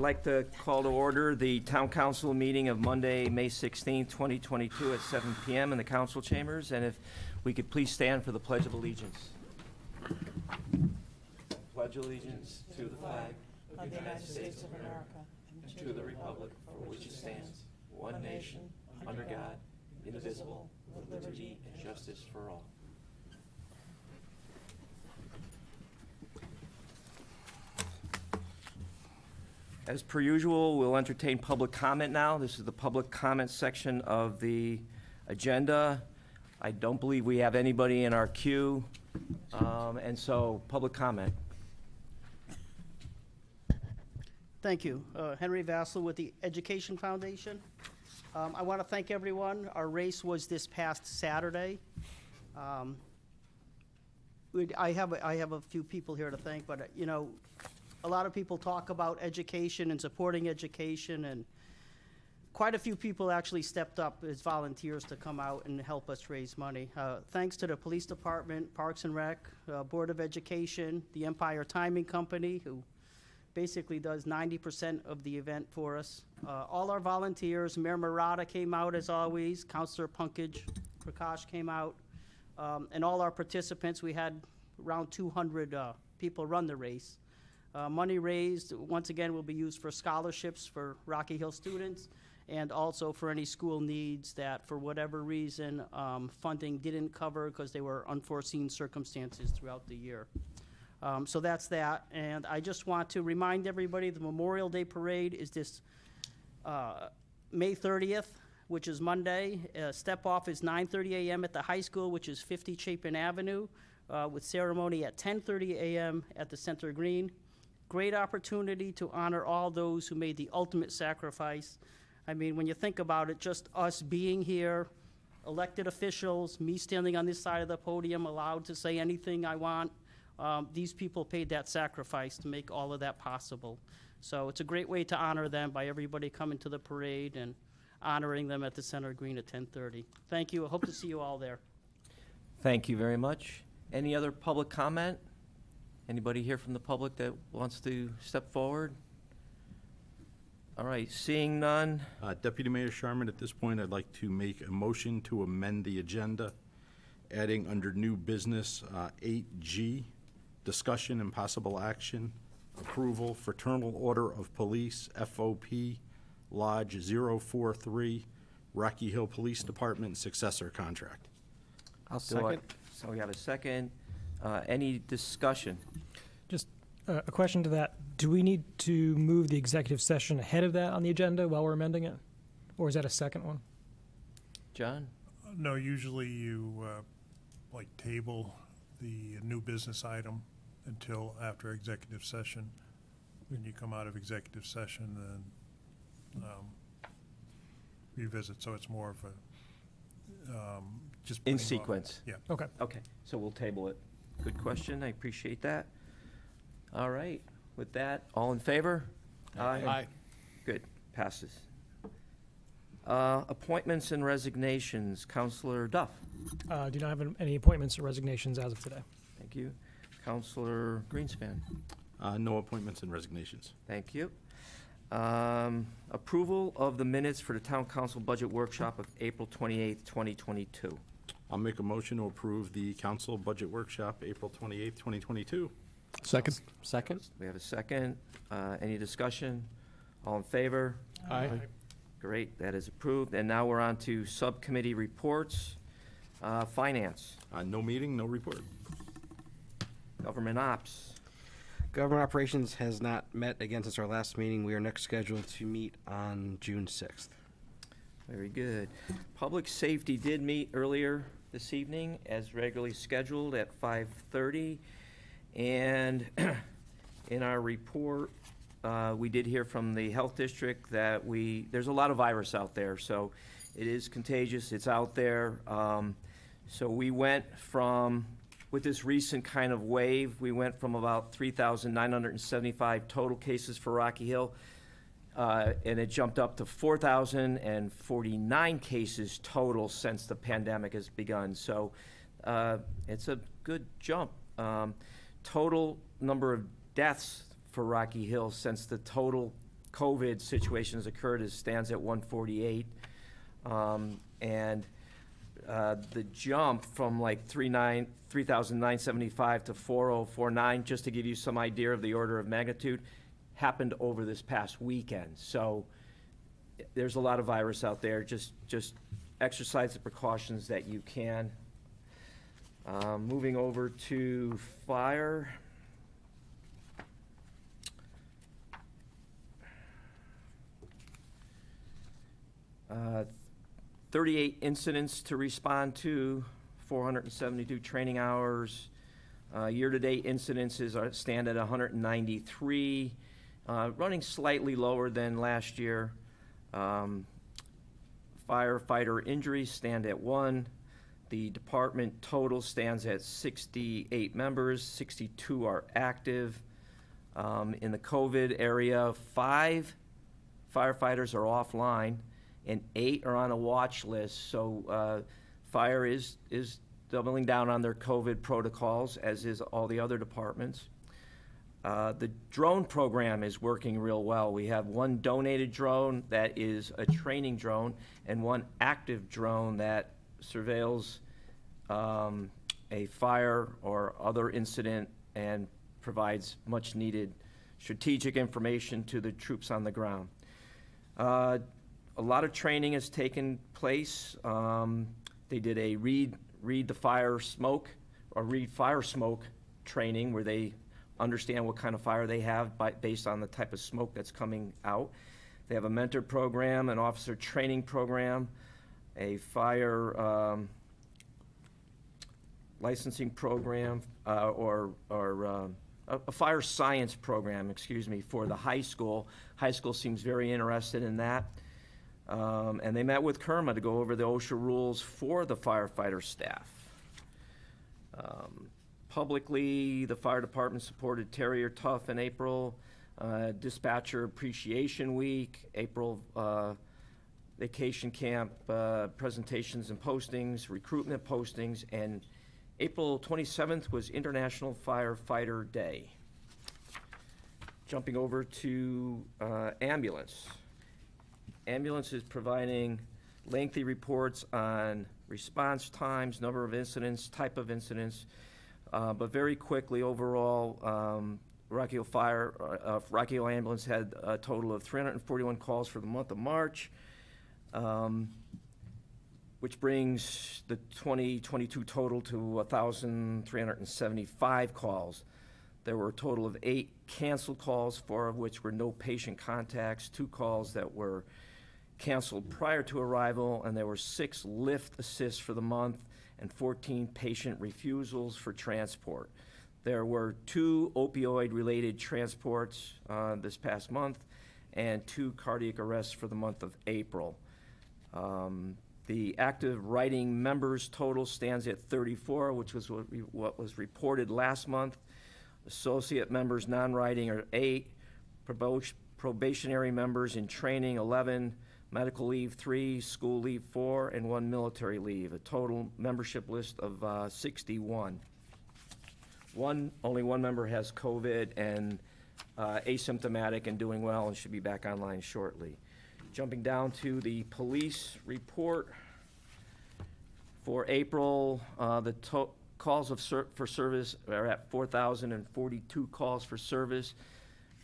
like to call to order the Town Council meeting of Monday, May 16th, 2022 at 7 PM in the council chambers. And if we could please stand for the Pledge of Allegiance. Pledge allegiance to the flag of the United States of America and to the republic for which it stands, one nation, under God, indivisible, with liberty and justice for all. As per usual, we'll entertain public comment now. This is the public comment section of the agenda. I don't believe we have anybody in our queue, and so public comment. Thank you. Henry Vassal with the Education Foundation. I want to thank everyone. Our race was this past Saturday. I have a few people here to thank, but you know, a lot of people talk about education and supporting education, and quite a few people actually stepped up as volunteers to come out and help us raise money. Thanks to the Police Department, Parks and Rec, Board of Education, the Empire Timing Company, who basically does 90% of the event for us. All our volunteers, Mayor Murata came out as always, Councilor Prakash came out, and all our participants. We had around 200 people run the race. Money raised, once again, will be used for scholarships for Rocky Hill students and also for any school needs that, for whatever reason, funding didn't cover because they were unforeseen circumstances throughout the year. So that's that. And I just want to remind everybody the Memorial Day Parade is this May 30th, which is Monday. Step off is 9:30 a.m. at the high school, which is 50 Chapin Avenue, with ceremony at 10:30 a.m. at the Center Green. Great opportunity to honor all those who made the ultimate sacrifice. I mean, when you think about it, just us being here, elected officials, me standing on this side of the podium, allowed to say anything I want, these people paid that sacrifice to make all of that possible. So it's a great way to honor them by everybody coming to the parade and honoring them at the Center Green at 10:30. Thank you. I hope to see you all there. Thank you very much. Any other public comment? Anybody here from the public that wants to step forward? All right, seeing none. Deputy Mayor Sharman, at this point, I'd like to make a motion to amend the agenda, adding under new business 8G, discussion and possible action, approval, Fraternal Order of Police, FOP, Lodge 043, Rocky Hill Police Department successor contract. I'll second. So we have a second. Any discussion? Just a question to that. Do we need to move the executive session ahead of that on the agenda while we're amending it? Or is that a second one? John? No, usually you table the new business item until after executive session. When you come out of executive session, then revisit. So it's more of a just In putting off- sequence? Yeah. Okay. Okay, so we'll table it. Good question, I appreciate that. All right, with that, all in favor? Aye. Good, passes. Appointments and resignations, Counselor Duff. Do not have any appointments or resignations as of today. Thank you. Counselor Greenspan. No appointments and resignations. Thank you. Approval of the minutes for the Town Council Budget Workshop of April 28th, 2022. I'll make a motion to approve the council budget workshop, April 28th, 2022. Second. Second. We have a second. Any discussion? All in favor? Aye. Great, that is approved. And now we're on to subcommittee reports. Finance, No meeting, no report. Government Ops, Government Operations has not met again since our last meeting. We are next scheduled to meet on June 6th. very good. Public Safety did meet earlier this evening as regularly scheduled at 5:30. And in our report, we did hear from the Health District that there's a lot of virus out there, so it is contagious, it's out there. So we went from, with this recent kind of wave, we went from about 3,975 total cases for Rocky Hill, and it jumped up to 4,049 cases total since the pandemic has begun. So it's a good jump. Total number of deaths for Rocky Hill since the total COVID situation has occurred, it stands at 148. And the jump from like 3,975 to 4,049, just to give you some idea of the order of magnitude, happened over this past weekend. So there's a lot of virus out there. Just exercise the precautions that you can. Moving over to fire. 38 incidents to respond to, 472 training hours. Year-to-date incidences stand at 193, running slightly lower than last year. Firefighter injuries stand at 1. The department total stands at 68 members, 62 are active. In the COVID area, 5 firefighters are offline, and 8 are on a watch list. So fire is doubling down on their COVID protocols, as is all the other departments. The drone program is working real well. We have 1 donated drone that is a training drone, and 1 active drone that surveils a fire or other incident and provides much needed strategic information to the troops on the ground. A lot of training has taken place. They did a read the fire smoke, or read fire smoke training, where they understand what kind of fire they have based on the type of smoke that's coming out. They have a mentor program, an officer training program, a fire licensing program, or a fire science program, excuse me, for the high school. High school seems very interested in that. And they met with Kerma to go over the OSHA rules for the firefighter staff. Publicly, the fire department supported Terrier Tough in April, Dispatcher Appreciation Week, April vacation camp presentations and postings, recruitment postings, and April 27th was International Firefighter Day. Jumping over to ambulance. Ambulance is providing lengthy reports on response times, number of incidents, type of incidents, but very quickly overall, Rocky Hill Ambulance had a total of 341 calls for the month of March, which brings the 2022 total to 1,375 calls. There were a total of 8 canceled calls, 4 of which were no patient contacts, 2 calls that were canceled prior to arrival, and there were 6 lift assists for the month and 14 patient refusals for transport. There were 2 opioid-related transports this past month and 2 cardiac arrests for the month of April. The active writing members total stands at 34, which was what was reported last month. Associate members non-writing are 8, probationary members in training 11, medical leave 3, school leave 4, and 1 military leave. A total membership list of 61. Only one member has COVID and asymptomatic and doing well and should be back online shortly. Jumping down to the police report. For April, the calls for service are at 4,042 calls for service,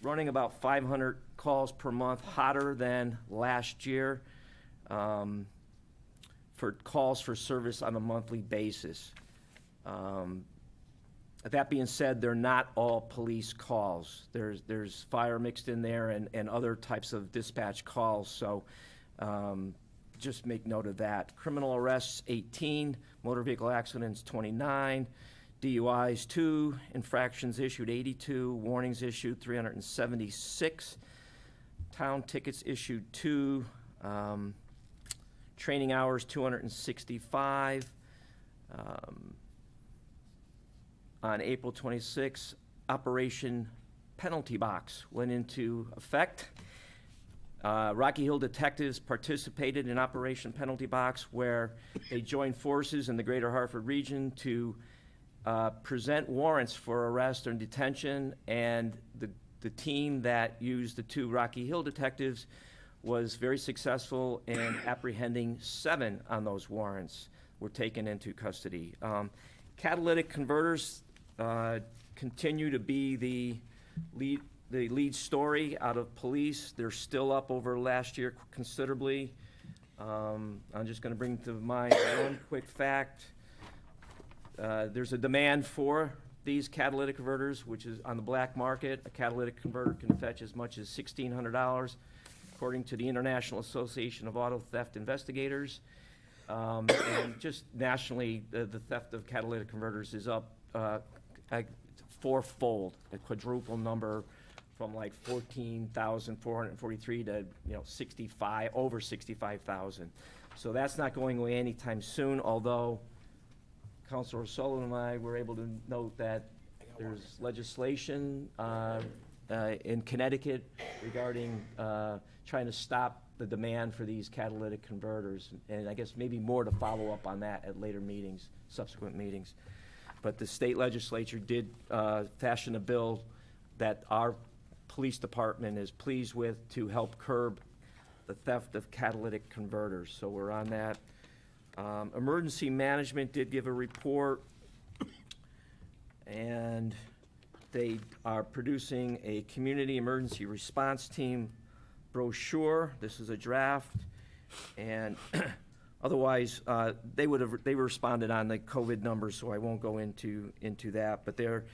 running about 500 calls per month, hotter than last year for calls for service on a monthly basis. That being said, they're not all police calls. There's fire mixed in there and other types of dispatch calls, so just make note of that. Criminal arrests, 18, motor vehicle accidents, 29, DUIs, 2, infractions issued, 82, warnings issued, 376, town tickets issued, 2, training hours, 265. On April 26, Operation Penalty Box went into effect. Rocky Hill detectives participated in Operation Penalty Box, where they joined forces in the Greater Hartford region to present warrants for arrest or detention, and the team that used the 2 Rocky Hill detectives was very successful in apprehending 7 on those warrants were taken into custody. Catalytic converters continue to be the lead story out of police. They're still up over last year considerably. I'm just going to bring to mind one quick fact. There's a demand for these catalytic converters, which is on the black market. A catalytic converter can fetch as much as $1,600, according to the International Association of Auto Theft Investigators. And just nationally, the theft of catalytic converters is up fourfold, a quadruple number, from like 14,443 to, 65, over 65,000. So that's not going away anytime soon, although Councilor Sullivan and I were able to note that there's legislation in Connecticut regarding trying to stop the demand for these catalytic converters. And I guess maybe more to follow up on that at later meetings, subsequent meetings. But the state legislature did fashion a bill that our police department is pleased with to help curb the theft of catalytic converters. So we're on that. Emergency management did give a report, and they are producing a community emergency response team brochure. This is a draft, and otherwise, they responded on the COVID numbers, so I won't go into that. But they're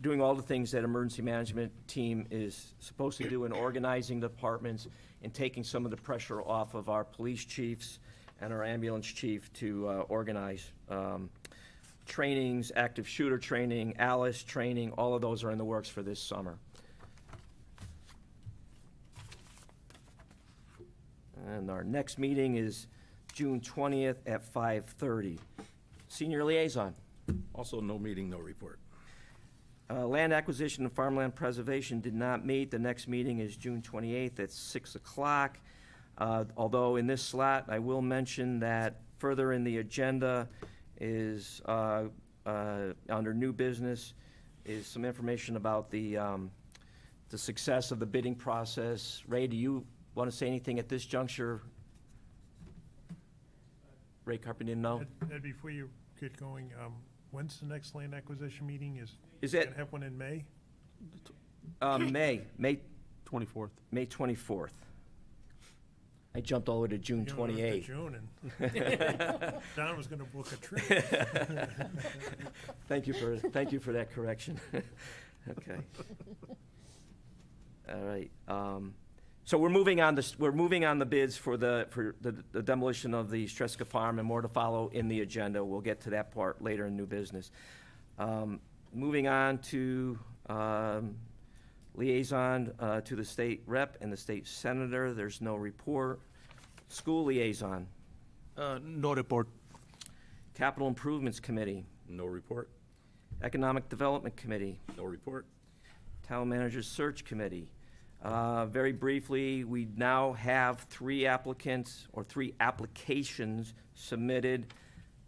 doing all the things that emergency management team is supposed to do in organizing departments and taking some of the pressure off of our police chiefs and our ambulance chief to organize trainings, active shooter training, ALICE training. All of those are in the works for this summer. And our next meeting is June 20th at 5:30. Senior liaison. Also, no meeting, no report. Land acquisition and farmland preservation did not meet. The next meeting is June 28th at 6 o'clock. Although in this slot, I will mention that further in the agenda is, under new business, is some information about the success of the bidding process. Ray, do you want to say anything at this juncture? Ray Carpenter, no? Ed, before you get going, when's the next land acquisition meeting? Is you it- gonna have one in May? May 24th. May 24th. I jumped all the way to June You know, we're up to 28th. June, and Don was gonna book a trip. Thank you for that correction. Okay. All right. So we're moving on the bids for the demolition of the Streska Farm, and more to follow in the agenda. We'll get to that part later in new business. Moving on to liaison to the state rep and the state senator. There's no report. School liaison. No report. Capital Improvements Committee. No report. Economic Development Committee. No report. Town Manager's Search Committee. Very briefly, we now have 3 applicants, or 3 applications submitted.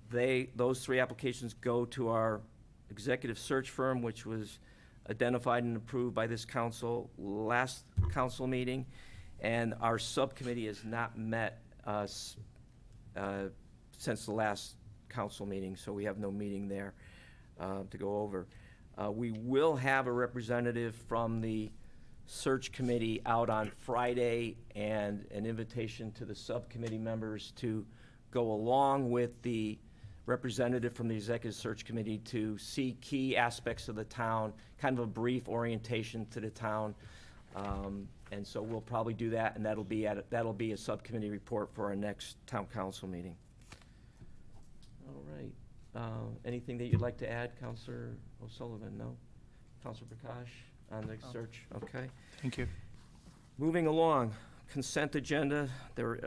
Those 3 applications go to our executive search firm, which was identified and approved by this council last council meeting. And our subcommittee has not met since the last council meeting, so we have no meeting there to go over. We will have a representative from the search committee out on Friday, and an invitation to the subcommittee members to go along with the representative from the executive search committee to see key aspects of the town, kind of a brief orientation to the town. And so we'll probably do that, and that'll be a subcommittee report for our next town council meeting. All right. Anything that you'd like to add, Councilor O'Sullivan? No? Councilor Prakash on the search? Okay. Thank you. Moving along, consent agenda. There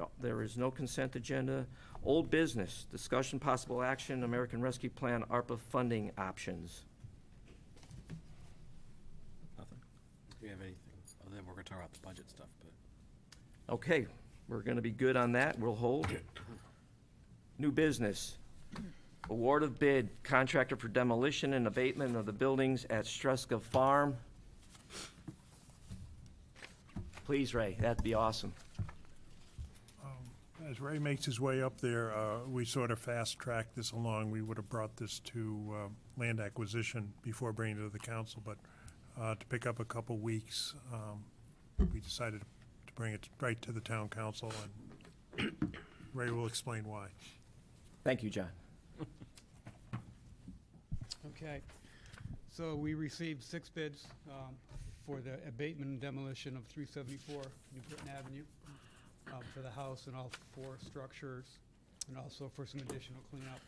is no consent agenda. Old business, discussion, possible action, American Rescue Plan, ARPA funding options. Nothing. Do we have anything? Other than we're gonna talk about the budget stuff, but. Okay, we're gonna be good on that. We'll hold. New business. Award of bid, contractor for demolition and abatement of the buildings at Struska Farm. Please, Ray, that'd be awesome. As Ray makes his way up there, we sort of fast-tracked this along. We would have brought this to land acquisition before bringing it to the council, but to pick up a couple weeks, we decided to bring it right to the town council, and Ray will explain why. Thank you, John. Okay, so we received 6 bids for the abatement and demolition of 374 New Britain Avenue for the house and all 4 structures, and also for some additional cleanup.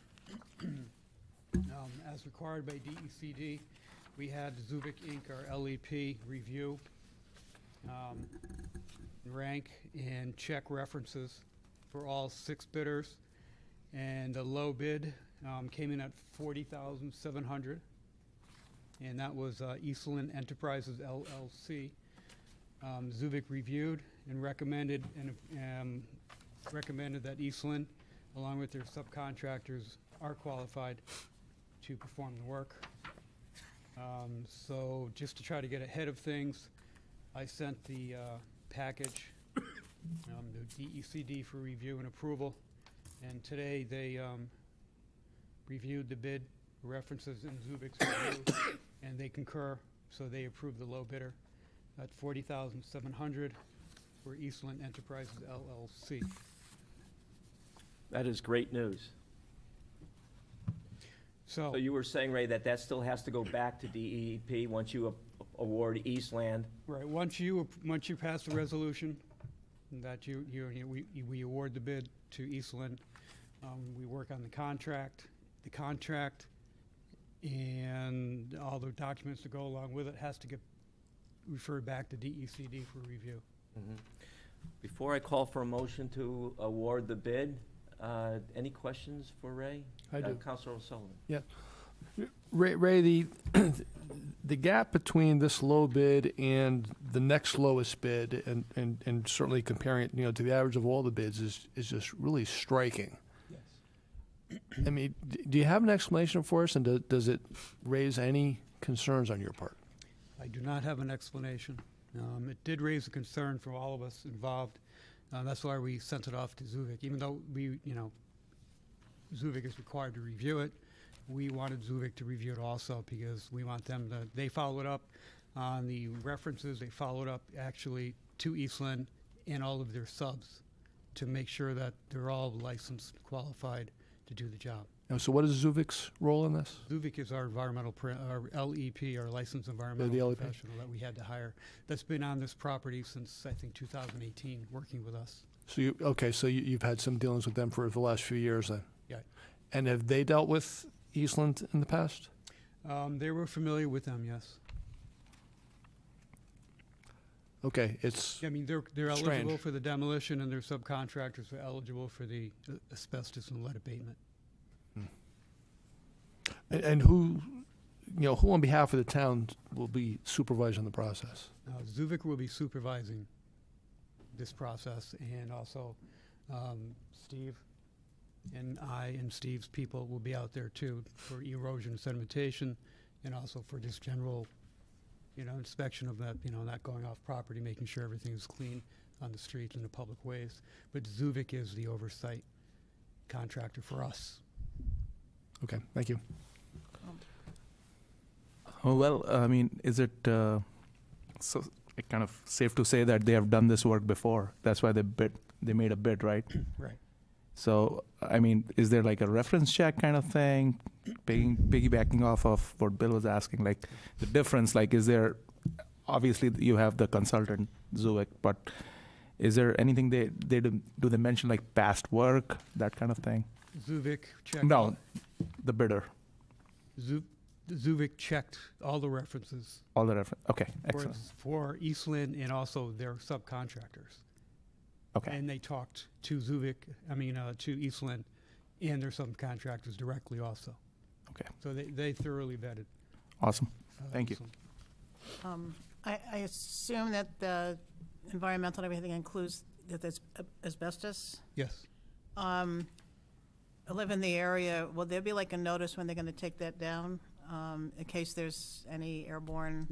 As required by DECD, we had Zuvik Inc., our LEP, review, rank, and check references for all 6 bidders. And the low bid came in at $40,700, and that was Eastland Enterprises LLC. Zuvik reviewed and recommended that Eastland, along with their subcontractors, are qualified to perform the work. So just to try to get ahead of things, I sent the package, the DECD for review and approval. And today they reviewed the bid references in Zuvik's review, and they concur, so they approved the low bidder at $40,700 for Eastland Enterprises LLC. That is great news. So you were saying, Ray, that still has to go back to DEP once you award Eastland? Right, once you pass the resolution that we award the bid to Eastland, we work on the contract, and all the documents that go along with it has to get referred back to DECD for review. Mhm. Before I call for a motion to award the bid, any questions for Ray? I do. Councilor O'Sullivan. Ray, the gap between this low bid and the next lowest bid, and certainly comparing it, to the average of all the bids is just really striking. Yes. I mean, do you have an explanation for us, and does it raise any concerns on your part? I do not have an explanation. It did raise a concern for all of us involved. That's why we sent it off to Zuvik. Even though Zuvik is required to review it, we wanted Zuvik to review it also because we want them to, they followed up on the references, they followed up actually to Eastland and all of their subs to make sure that they're all licensed, qualified to do the job. So what is Zuvik's role in this? Zuvik is our our LEP, our licensed environmental the LEP? professional that we had to hire. That's been on this property since, I think, 2018, working with us. So you've had some dealings with them for the last few years then? Yeah. And have they dealt with Eastland in the past? They were familiar with them, yes. Okay, it's, I mean, they're Strange. eligible for the demolition, and their subcontractors are eligible for the asbestos and lead abatement. and who on behalf of the town will be supervising the process? Zuvik will be supervising this process, and also Steve and I and Steve's people will be out there too for erosion sedimentation, and also for just general, inspection of that, not going off property, making sure everything is clean on the streets and the public ways. But Zuvik is the oversight contractor for us. Okay, thank you. Oh, well, I mean, is it so kind of safe to say that they have done this work before? That's why they made a bid, right? Right. So, I mean, is there like a reference check kind of thing, piggybacking off of what Bill was asking, like the difference, like is there, obviously you have the consultant, Zuvik, but is there anything do they mention like past work, that kind of thing? Zuvik checked. No, the bidder, Zuvik checked all the references all the reference, okay, excellent, for Eastland and also their subcontractors. okay, And they talked to to Eastland and their subcontractors directly also. okay, So they thoroughly vetted. awesome, thank you. Eastland. I assume that the environmental and everything includes that there's asbestos. Yes. live in the area, will there be like a notice when they're gonna take that down, in case there's any airborne?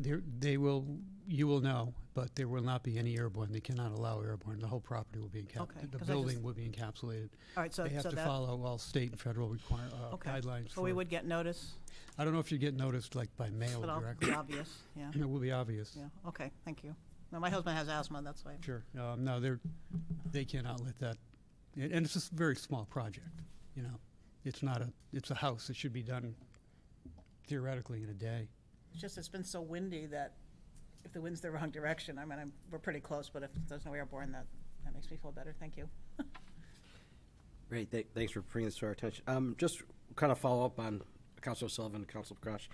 You will know, but there will not be any airborne. They cannot allow airborne. The whole property will be Okay, encapsulated. The 'cause I building just- will be encapsulated. All right, so They have so to that, follow all state and federal okay. guidelines. So we for- would get notice, I don't know if you get noticed like by mail but it'll be directly. obvious, yeah, It will be obvious. yeah, okay, thank you. No, my husband has asthma, that's why. Sure. No, they cannot let that, and it's just a very small project, you know. It's a house. It should be done theoretically in a day. It's just, it's been so windy that if the wind's the wrong direction, I mean, we're pretty close, but if there's no airborne, that makes me feel better, thank you. Great, thanks for bringing this to our attention. Just kind of follow up on Councilor Sullivan, Councilor Crush.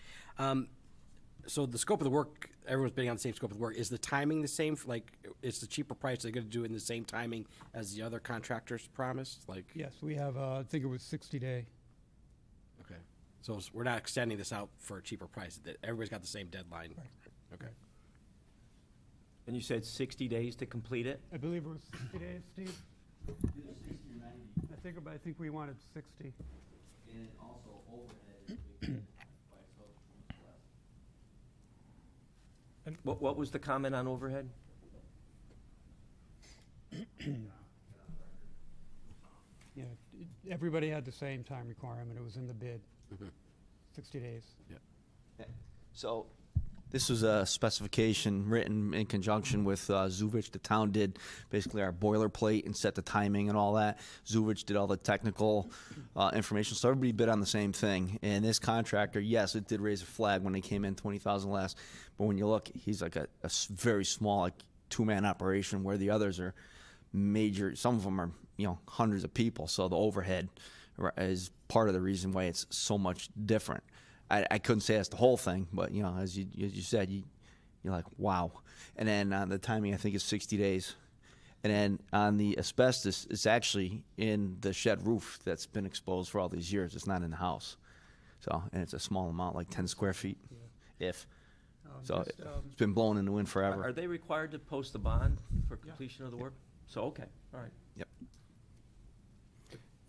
So the scope of the work, everyone's bidding on the same scope of the work. Is the timing the same? Like, it's the cheaper price, they're gonna do it in the same timing as the other contractors promised? Like, Yes, we have, I think it was 60-day. okay. So we're not extending this out for a cheaper price. Everybody's got the same deadline? Okay. And you said 60 days to complete it? I believe it was 60 days, Steve? I think we wanted 60. And also overhead. What was the comment on overhead? Yeah, everybody had the same time requirement. It was in the bid. 60 days. So this was a specification written in conjunction with Zuvich. The town did basically our boilerplate and set the timing and all that. Zuvich did all the technical information. So everybody bid on the same thing. And this contractor, yes, it did raise a flag when they came in, 20,000 less. But when you look, he's like a very small, like, two-man operation, where the others are major. Some of them are, hundreds of people. So the overhead is part of the reason why it's so much different. I couldn't say that's the whole thing, but as you said, you're like, wow. And then on the timing, I think is 60 days. And then on the asbestos, it's actually in the shed roof that's been exposed for all these years. It's not in the house. So, and it's a small amount, like 10 square feet, if. So it's been blowing in the wind forever. Are they required to post a bond for completion of the work? So, okay, all right. Yep.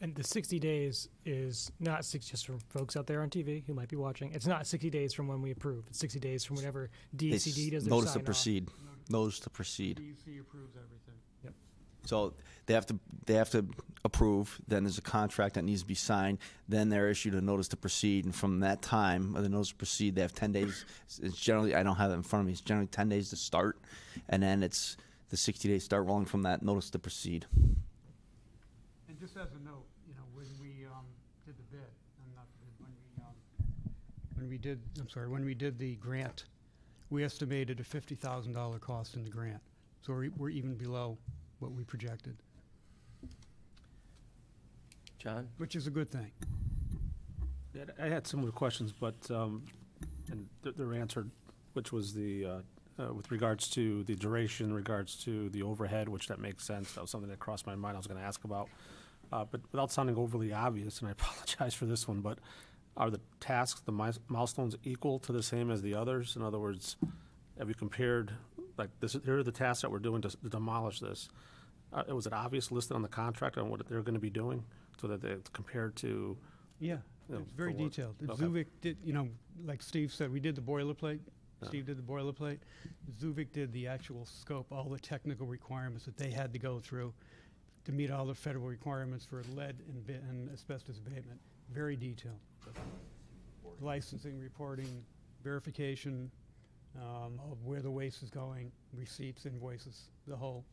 And the 60 days is not just for folks out there on TV who might be watching. It's not 60 days from when we approve. It's 60 days from whenever DCD does their Notice to sign-off. proceed. Notice to proceed. DEC approves everything. Yep. So they have to approve. Then there's a contract that needs to be signed. Then they're issued a notice to proceed, and from that time, the notice to proceed, they have 10 days. It's generally, I don't have it in front of me. It's generally 10 days to start, and then it's the 60 days start rolling from that notice to proceed. And just as a note, when we did the bid, when we did the grant, we estimated a $50,000 cost in the grant. So we're even below what we projected, John? which is a good thing. Yeah, I had similar questions, but, and they're answered, which was the, with regards to the duration, in regards to the overhead, which that makes sense. That was something that crossed my mind I was gonna ask about. But without sounding overly obvious, and I apologize for this one, but are the tasks, the milestones equal to the same as the others? In other words, have you compared, like, here are the tasks that we're doing to demolish this? Was it obvious listed on the contract on what they're gonna be doing, so that it's compared to? Yeah, Yeah, it's very the work. detailed. Okay. Zuvik did, like Steve said, we did the boilerplate. Yeah. Steve did the boilerplate. Zuvik did the actual scope, all the technical requirements that they had to go through to meet all the federal requirements for lead and asbestos abatement. Very detailed. Licensing, reporting, verification of where the waste is going, receipts, invoices, the whole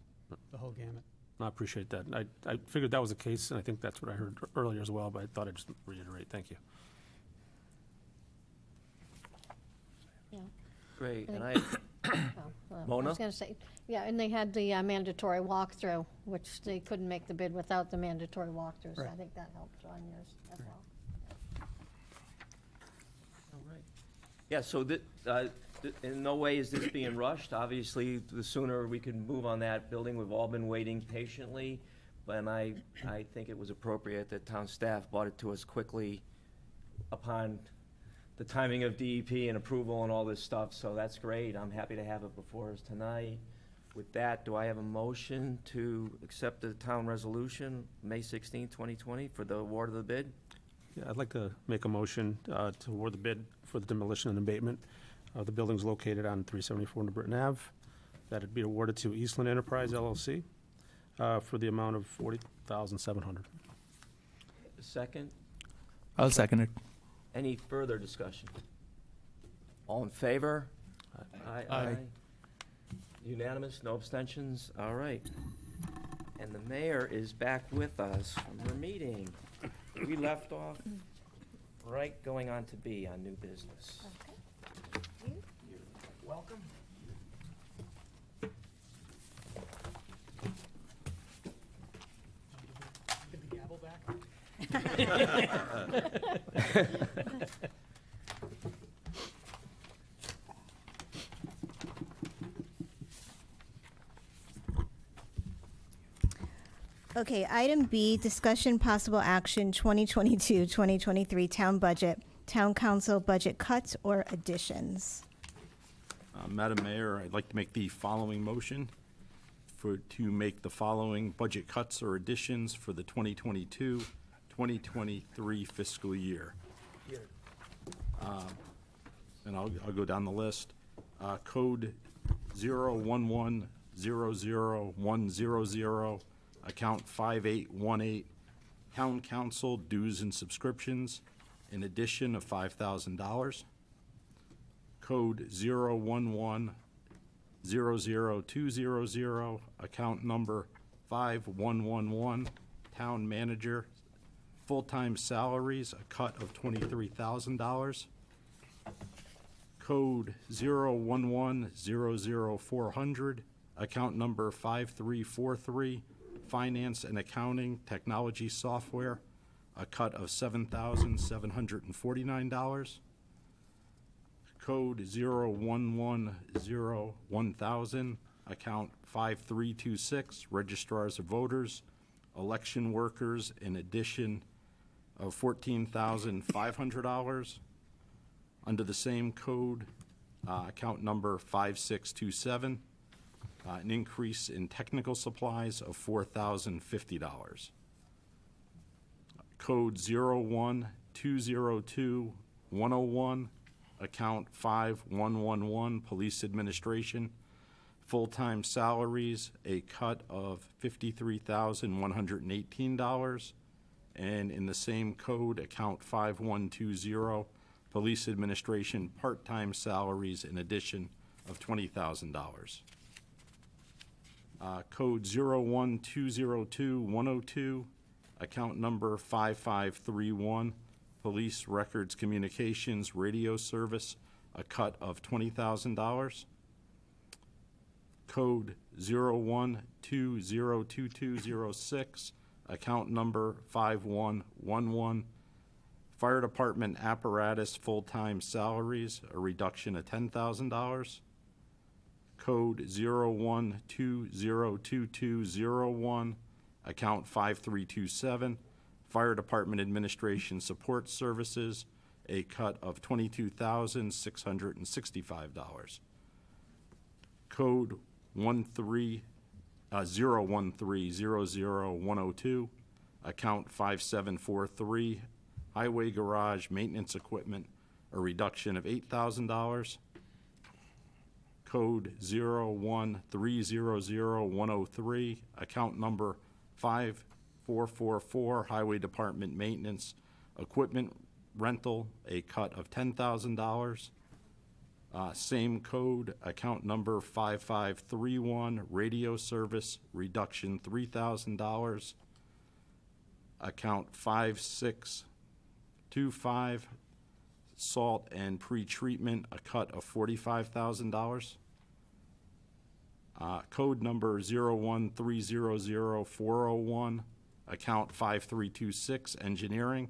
gamut. I appreciate that. I figured that was the case, and I think that's what I heard earlier as well, but I thought I'd just reiterate. Thank you. Yeah. Great, and I Mona? was going to say, yeah, and they had the mandatory walkthrough, which they couldn't make the bid without the mandatory walkthrough, so I Right. think that helped on yours as well. All right. Yeah, so in no way is this being rushed. Obviously, the sooner we can move on that building, we've all been waiting patiently. But I think it was appropriate that town staff brought it to us quickly upon the timing of DEP and approval and all this stuff. So that's great. I'm happy to have it before us tonight. With that, do I have a motion to accept the town resolution, May 16, 2020, for the award of the bid? Yeah, I'd like to make a motion to award the bid for the demolition and abatement of the buildings located on 374 New Britain Ave. That it be awarded to Eastland Enterprise LLC for the amount of $40,700. Second? I'll second it. Any further discussion? All in favor? Aye. Unanimous, no abstentions? All right. And the mayor is back with us from her meeting. We left off right going on to B on new business. You're welcome. Get the gavel back? Okay, item B, discussion possible action 2022-2023 town budget, town council budget cuts or additions. Madam Mayor, I'd like to make the following motion to make the following budget cuts or additions for the 2022-2023 fiscal year. And I'll go down the list. Code 011-00100, account 5818, town council dues and subscriptions, in addition of $5,000. Code 011-00200, account number 5111, town manager, full-time salaries, a cut of $23,000. Code 011-00400, account number 5343, finance and accounting technology software, a cut of $7,749. Code 011-01000, account 5326, registrars of voters, election workers, in addition of $14,500. Under the same code, account number 5627, an increase in technical supplies of $4,050. Code 01202-101, account 5111, police administration, full-time salaries, a cut of $53,118. And in the same code, account 5120, police administration, part-time salaries, in addition of $20,000. Code 01202-102, account number 5531, police records communications radio service, a cut of $20,000. Code 012022206, account number 5111, fire department apparatus full-time salaries, a reduction of $10,000. Code 012022201, account 5327, fire department administration support services, a cut of $22,665. Code 01300-102, account 5743, highway garage maintenance equipment, a reduction of $8,000. Code 01300-103, account number 5444, highway department maintenance equipment rental, a cut of $10,000. Same code, account number 5531, radio service, reduction $3,000. Account 5625, salt and pretreatment, a cut of $45,000. Code number 01300-401, account 5326, engineering,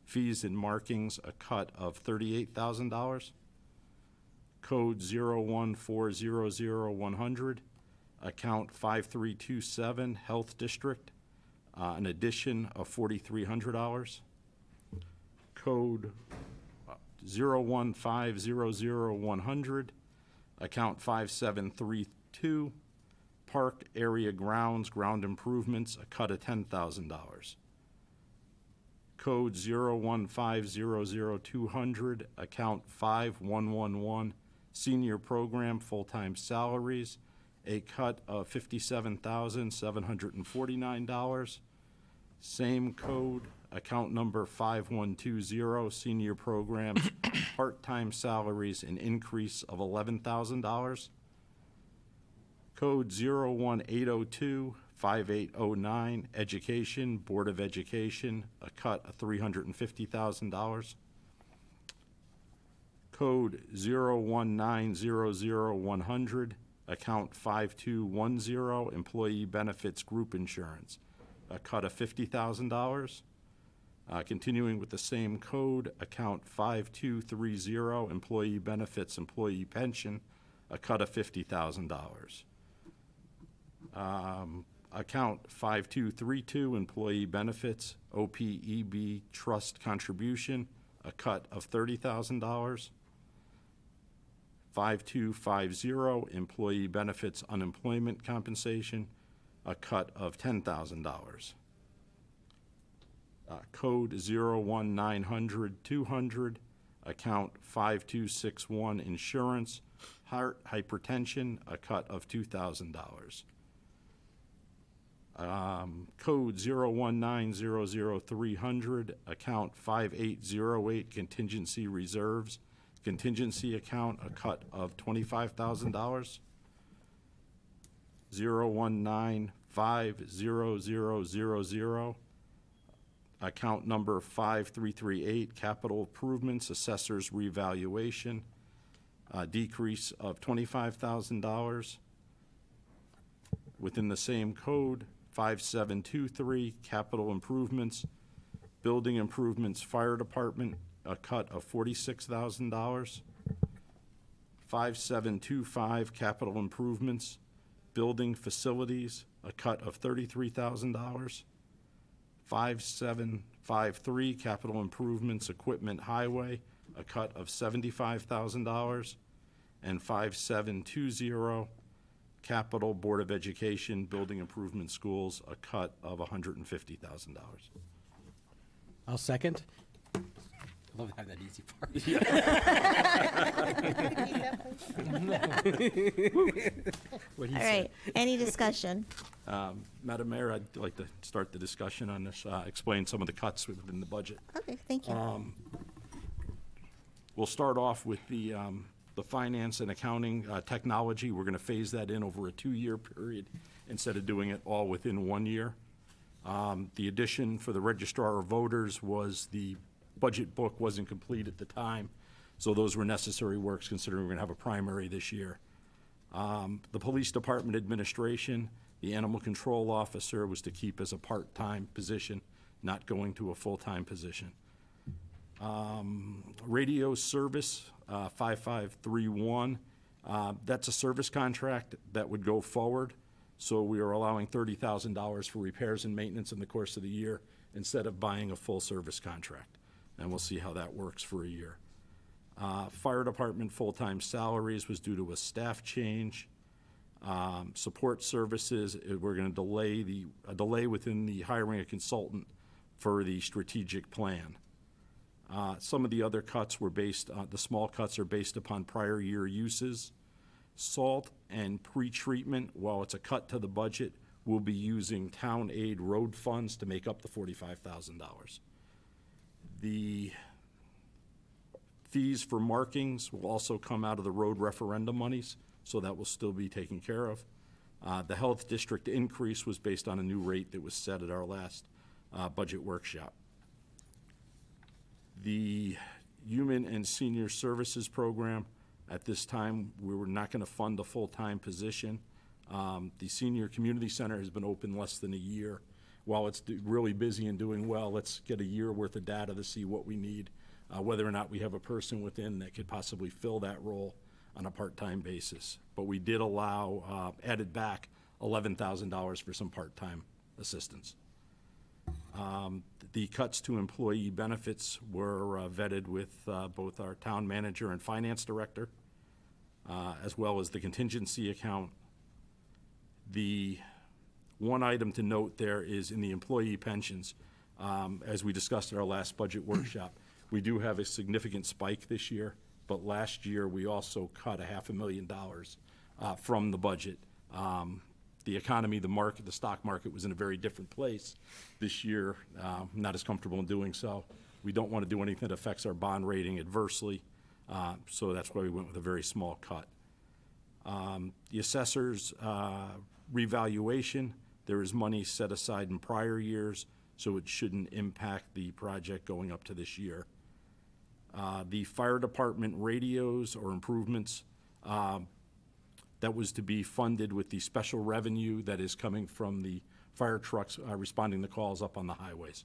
fees and markings, a cut of $38,000. Code 01400-100, account 5327, health district, an addition of $4,300. Code 01500-100, account 5732, Park area grounds, ground improvements, a cut of $10,000. Code 01500-200, account 5111, senior program, full-time salaries, a cut of $57,749. Same code, account number 5120, senior programs, part-time salaries, an increase of $11,000. Code 01802-5809, education, Board of Education, a cut of $350,000. Code 01900-100, account 5210, employee benefits group insurance, a cut of $50,000. Continuing with the same code, account 5230, employee benefits, employee pension, a cut of $50,000. Account 5232, employee benefits, OPEB trust contribution, a cut of $30,000. 5250, employee benefits unemployment compensation, a cut of $10,000. Code 01900-200, account 5261, insurance, heart hypertension, a cut of $2,000. Code 01900-300, account 5808, contingency reserves, contingency account, a cut of $25,000. 0195000, account number 5338, capital improvements, assessors revaluation, a decrease of $25,000. Within the same code, 5723, capital improvements, building improvements, fire department, a cut of $46,000. 5725, capital improvements, building facilities, a cut of $33,000. 5753, capital improvements, equipment, highway, a cut of $75,000. And 5720, capital, Board of Education, building improvement, schools, a cut of $150,000. I'll second. I love having that easy part. What he All said. right, any discussion? Madam Mayor, I'd like to start the discussion on this, explain some of the cuts within the budget. Okay, thank you. We'll start off with the finance and accounting technology. We're going to phase that in over a 2-year period instead of doing it all within 1 year. The addition for the registrar of voters was the budget book wasn't complete at the time, so those were necessary works considering we're going to have a primary this year. The police department administration, the animal control officer was to keep as a part-time position, not going to a full-time position. Radio service, 5531, that's a service contract that would go forward. So we are allowing $30,000 for repairs and maintenance in the course of the year instead of buying a full service contract. And we'll see how that works for a year. Fire department full-time salaries was due to a staff change. Support services, we're going to delay within the hiring a consultant for the strategic plan. Some of the other cuts were based on, the small cuts are based upon prior year uses. Salt and pretreatment, while it's a cut to the budget, we'll be using town aid road funds to make up the $45,000. The fees for markings will also come out of the road referendum monies, so that will still be taken care of. The health district increase was based on a new rate that was set at our last budget workshop. The Human and Senior Services Program, at this time, we were not going to fund a full-time position. The Senior Community Center has been open less than a year. While it's really busy and doing well, let's get a year worth of data to see what we need, whether or not we have a person within that could possibly fill that role on a part-time basis. But we did allow, added back $11,000 for some part-time assistance. The cuts to employee benefits were vetted with both our town manager and finance director, as well as the contingency account. The one item to note there is in the employee pensions. As we discussed at our last budget workshop, we do have a significant spike this year, but last year we also cut $500,000 from the budget. The economy, the market, the stock market was in a very different place this year. Not as comfortable in doing so. We don't want to do anything that affects our bond rating adversely, so that's why we went with a very small cut. The assessor's revaluation, there is money set aside in prior years, so it shouldn't impact the project going up to this year. The fire department radios or improvements, that was to be funded with the special revenue that is coming from the fire trucks responding to calls up on the highways.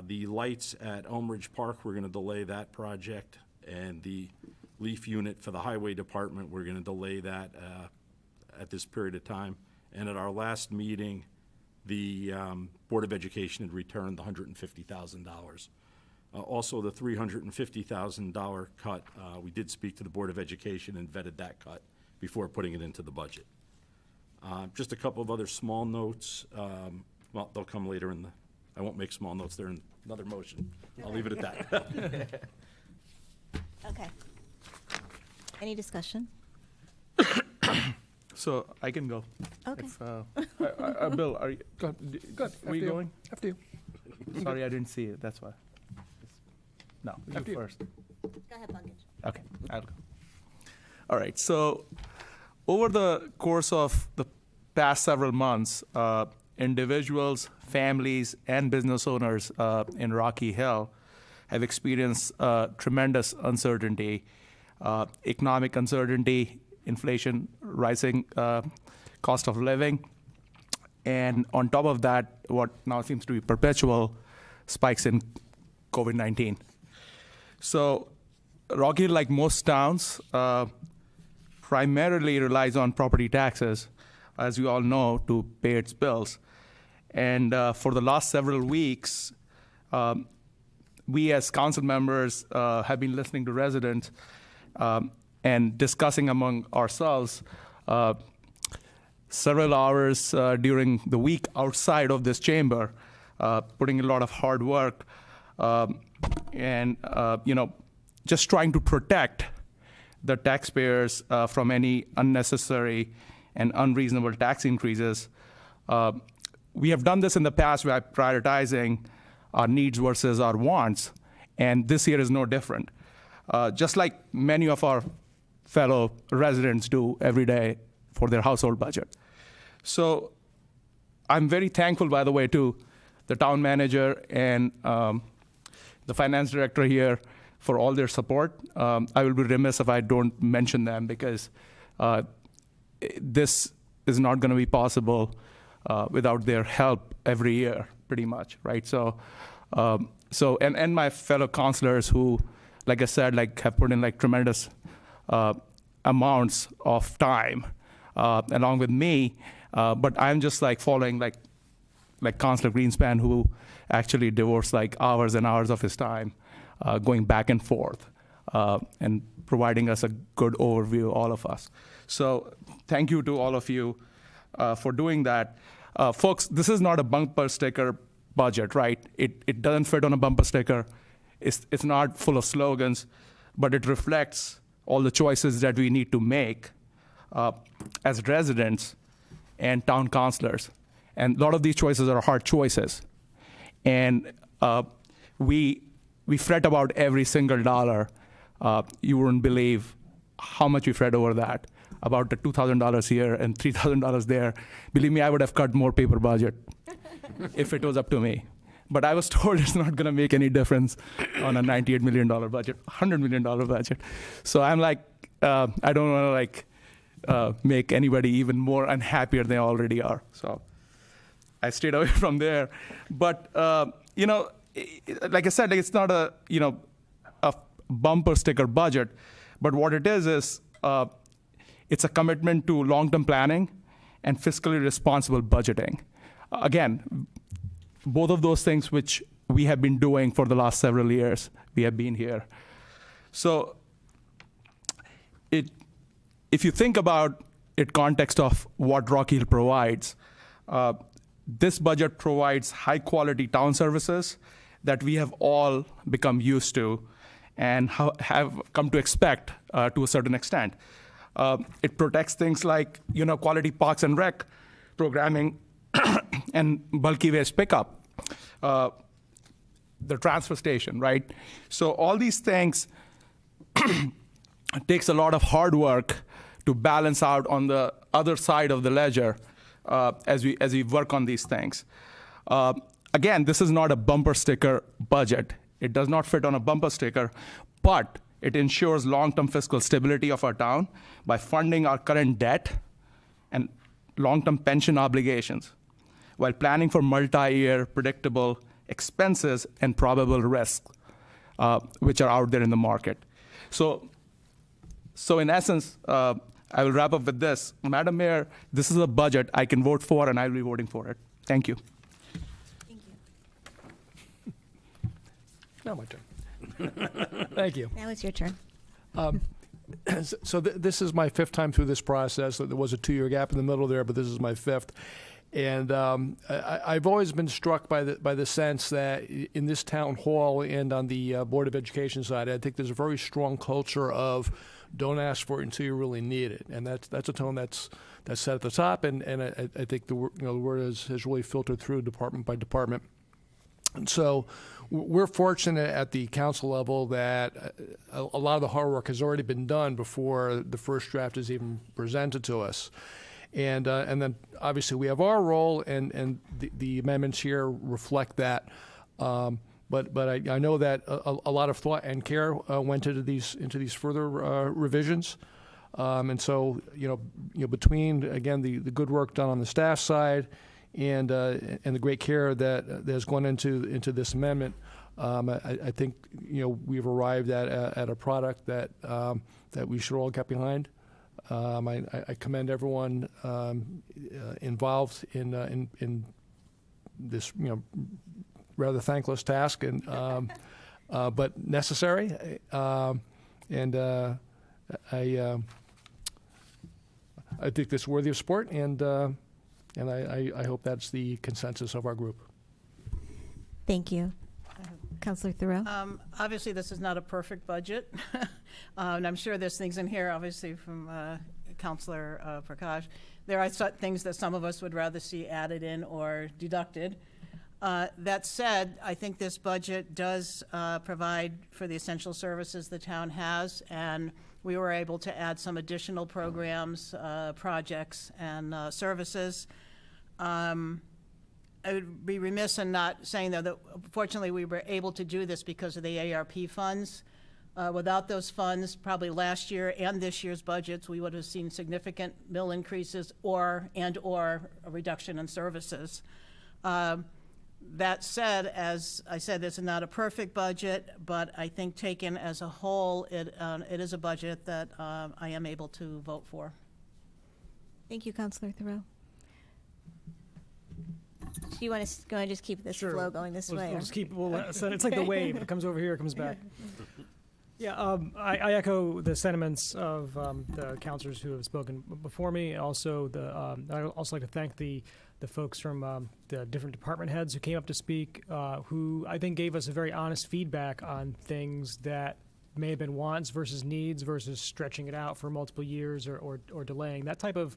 The lights at Elmridge Park, we're gonna delay that project, and the leaf unit for the highway department, we're gonna delay that at this period of time. And at our last meeting, the Board of Education had returned the $150,000. Also, the $350,000 cut, we did speak to the Board of Education and vetted that cut before putting it into the budget. Just a couple of other small notes. Well, they'll come later in the, I won't make small notes, they're in another motion. I'll leave it at that. Okay. Any discussion? So I can go. Okay. If, Bill, are you, Go ahead. were you going? After you. Sorry, I didn't see it, that's why. No, After you you. first. Go ahead, Pankaj. Okay, I'll go. All right, so over the course of the past several months, individuals, families, and business owners in Rocky Hill have experienced tremendous uncertainty, economic uncertainty, inflation, rising cost of living, and on top of that, what now seems to be perpetual spikes in COVID-19. So Rocky Hill, like most towns, primarily relies on property taxes, as you all know, to pay its bills. And for the last several weeks, we as council members have been listening to residents and discussing among ourselves several hours during the week outside of this chamber, putting a lot of hard work and just trying to protect the taxpayers from any unnecessary and unreasonable tax increases. We have done this in the past by prioritizing our needs versus our wants, and this year is no different. Just like many of our fellow residents do every day for their household budget. So I'm very thankful, by the way, to the town manager and the finance director here for all their support. I will be remiss if I don't mention them because this is not going to be possible without their help every year, pretty much, right? So and my fellow councilors who, like I said, have put in tremendous amounts of time along with me, but I'm just following like Councilor Greenspan, who actually devotes hours and hours of his time going back and forth and providing us a good overview, all of us. So thank you to all of you for doing that. Folks, this is not a bumper sticker budget, right? It doesn't fit on a bumper sticker. It's not full of slogans, but it reflects all the choices that we need to make as residents and town councilors. And a lot of these choices are hard choices. And we fret about every single dollar. You wouldn't believe how much we fret over that, about the $2,000 here and $3,000 there. Believe me, I would have cut more paper budget if it was up to me. But I was told it's not going to make any difference on a $98 million budget, $100 million budget. So I'm I don't want to make anybody even more unhappier than they already are. So I stayed away from there. But like I said, it's not a bumper sticker budget, but what it is it's a commitment to long-term planning and fiscally responsible budgeting. Again, both of those things which we have been doing for the last several years. We have been here. So if you think about in context of what Rocky Hill provides. This budget provides high-quality town services that we have all become used to and have come to expect to a certain extent. It protects things like, quality parks and rec programming and bulky waste pickup, the transfer station, right? So all these things takes a lot of hard work to balance out on the other side of the ledger as we work on these things. Again, this is not a bumper sticker budget. It does not fit on a bumper sticker, but it ensures long-term fiscal stability of our town by funding our current debt and long-term pension obligations, while planning for multi-year predictable expenses and probable risks, which are out there in the market. So in essence, I will wrap up with this. Madam Mayor, this is a budget I can vote for, and I'll be voting for it. Thank you. Thank you. Now my turn. Thank you. Now it's your turn. So this is my fifth time through this process. There was a 2-year gap in the middle there, but this is my fifth. And I've always been struck by the sense that in this town hall and on the Board of Education side, I think there's a very strong culture of don't ask for it until you really need it, and that's a tone that's set at the top, and I think the word has really filtered through department by department. And so we're fortunate at the council level that a lot of the hard work has already been done before the first draft is even presented to us. And then obviously we have our role, and the amendments here reflect that. But I know that a lot of thought and care went into these further revisions. And so between again the good work done on the staff side and the great care that has gone into this amendment, I think we've arrived at a product that we should all get behind. I commend everyone involved in this rather thankless task, and but necessary. I think this is worthy of support, and I hope that's the consensus of our group. Thank you. Councilor Thoreau? Obviously, this is not a perfect budget. And I'm sure there's things in here, obviously, from Councilor Prakash. There are things that some of us would rather see added in or deducted. That said, I think this budget does provide for the essential services the town has, and we were able to add some additional programs, projects, and services. I would be remiss in not saying, though, that fortunately we were able to do this because of the ARP funds. Without those funds, probably last year and this year's budgets, we would have seen significant mill increases or a reduction in services. That said, as I said, this is not a perfect budget, but I think taken as a whole, it is a budget that I am able to vote for. Thank you, Councilor Thoreau. Do you want to go and just keep this flow going this way? We'll just keep. So it's like the wave. It comes over here, it comes back. Yeah, I echo the sentiments of the councilors who have spoken before me. Also, I'd also like to thank the folks from the different department heads who came up to speak, who I think gave us a very honest feedback on things that may have been wants versus needs versus stretching it out for multiple years or delaying. That type of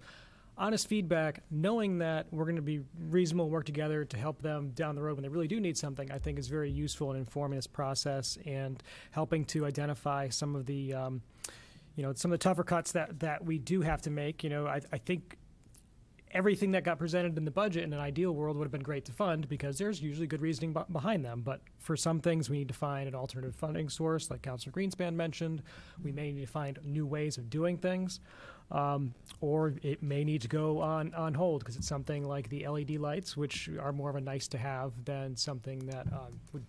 honest feedback, knowing that we're going to be reasonable and work together to help them down the road when they really do need something, I think is very useful in informing this process and helping to identify some of the, some of the tougher cuts that we do have to make. I think everything that got presented in the budget in an ideal world would have been great to fund because there's usually good reasoning behind them. But for some things, we need to find an alternative funding source, like Councilor Greenspan mentioned. We may need to find new ways of doing things. Or it may need to go on hold because it's something like the LED lights, which are more of a nice to have than something that would,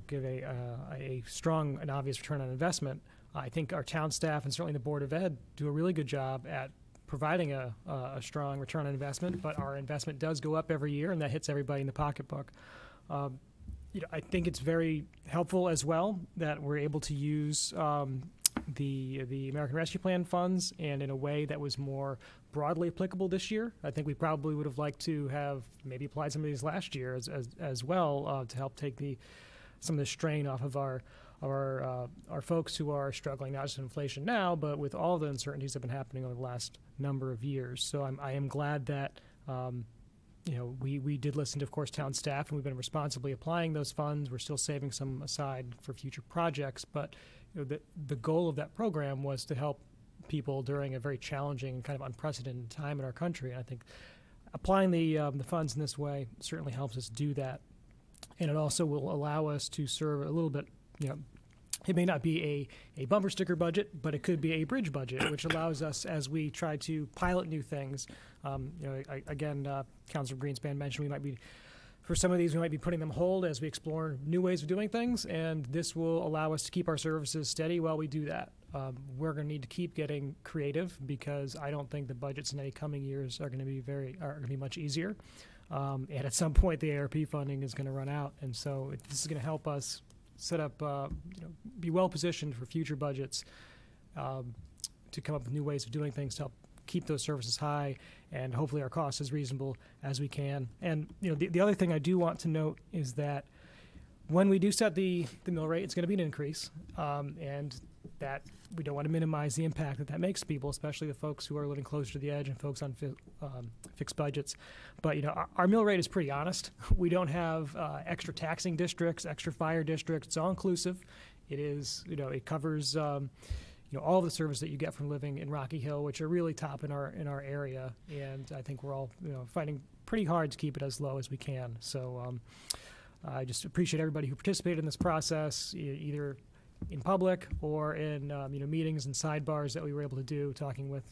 give a strong and obvious return on investment. I think our town staff and certainly the Board of Ed do a really good job at providing a strong return on investment, but our investment does go up every year, and that hits everybody in the pocketbook. I think it's very helpful as well that we're able to use the American Rescue Plan funds, and in a way that was more broadly applicable this year. I think we probably would have liked to have maybe applied some of these last year as well to help take some of the strain off of our folks who are struggling, not just with inflation now, but with all the uncertainties that have been happening over the last number of years. So I am glad that we did listen to, of course, town staff, and we've been responsibly applying those funds. We're still saving some aside for future projects, but the goal of that program was to help people during a very challenging and kind of unprecedented time in our country. And I think applying the funds in this way certainly helps us do that. And it also will allow us to serve a little bit, it may not be a bumper sticker budget, but it could be a bridge budget, which allows us, as we try to pilot new things, Councilor Greenspan mentioned for some of these, we might be putting them hold as we explore new ways of doing things, and this will allow us to keep our services steady while we do that. We're going to need to keep getting creative, because I don't think the budgets in any coming years are going to be much easier. And at some point, the ARP funding is going to run out, and so this is going to help us set up, be well positioned for future budgets to come up with new ways of doing things to help keep those services high, and hopefully our costs as reasonable as we can. And the other thing I do want to note is that when we do set the mill rate, it's going to be an increase, and that we don't want to minimize the impact that makes people, especially the folks who are living closer to the edge and folks on fixed budgets. But our mill rate is pretty honest. We don't have extra taxing districts, extra fire districts. It's all inclusive. It is, it covers all the service that you get from living in Rocky Hill, which are really top in our area. And I think we're all fighting pretty hard to keep it as low as we can. So I just appreciate everybody who participated in this process, either in public or in meetings and sidebars that we were able to do, talking with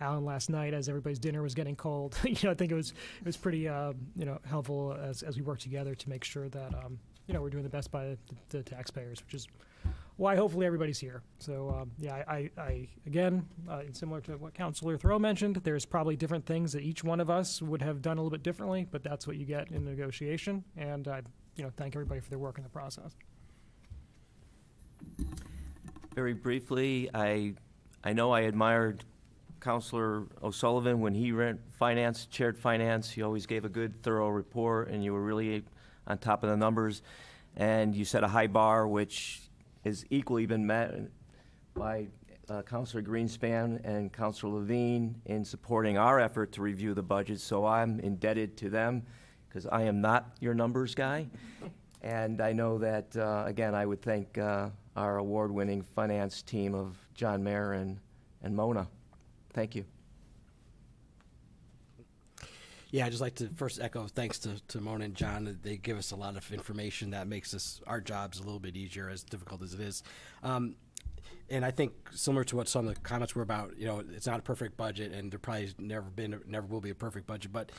Alan last night as everybody's dinner was getting cold. I think it was pretty helpful as we work together to make sure that we're doing the best by the taxpayers, which is why hopefully everybody's here. So I again, similar to what Councilor Thoreau mentioned, there's probably different things that each one of us would have done a little bit differently, but that's what you get in negotiation. And I thank everybody for their work in the process. Very briefly, I know I admired Councilor O'Sullivan when he chaired finance. He always gave a good, thorough report, and you were really on top of the numbers. And you set a high bar, which has equally been met by Councilor Greenspan and Councilor Levine in supporting our effort to review the budget. So I'm indebted to them, because I am not your numbers guy. And I know that, again, I would thank our award-winning finance team of John Mayer and Mona. Thank you. Yeah, I'd just like to first echo thanks to Mona and John. They give us a lot of information that makes our jobs a little bit easier, as difficult as it is. And I think similar to what some of the comments were about, it's not a perfect budget, and there probably never will be a perfect budget. But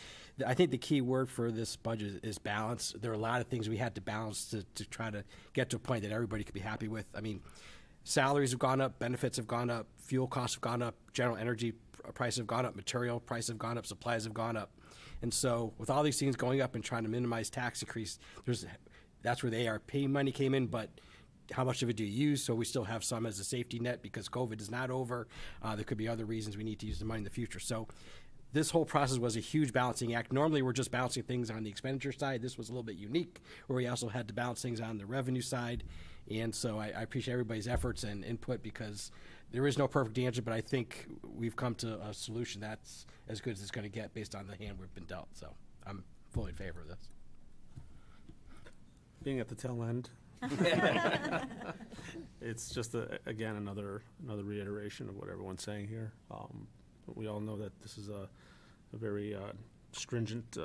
I think the key word for this budget is balance. There are a lot of things we had to balance to try to get to a point that everybody could be happy with. I mean, salaries have gone up, benefits have gone up, fuel costs have gone up, general energy prices have gone up, material prices have gone up, supplies have gone up. And so with all these things going up and trying to minimize tax increase, that's where the ARP money came in, but how much of it do you use? So we still have some as a safety net because COVID is not over. There could be other reasons we need to use the money in the future. So this whole process was a huge balancing act. Normally we're just balancing things on the expenditure side. This was a little bit unique, where we also had to balance things on the revenue side. And so I appreciate everybody's efforts and input, because there is no perfect answer, but I think we've come to a solution that's as good as it's going to get based on the hand we've been dealt. So I'm fully in favor of this. Being at the tail end, it's just again another reiteration of what everyone's saying here. We all know that this is a very stringent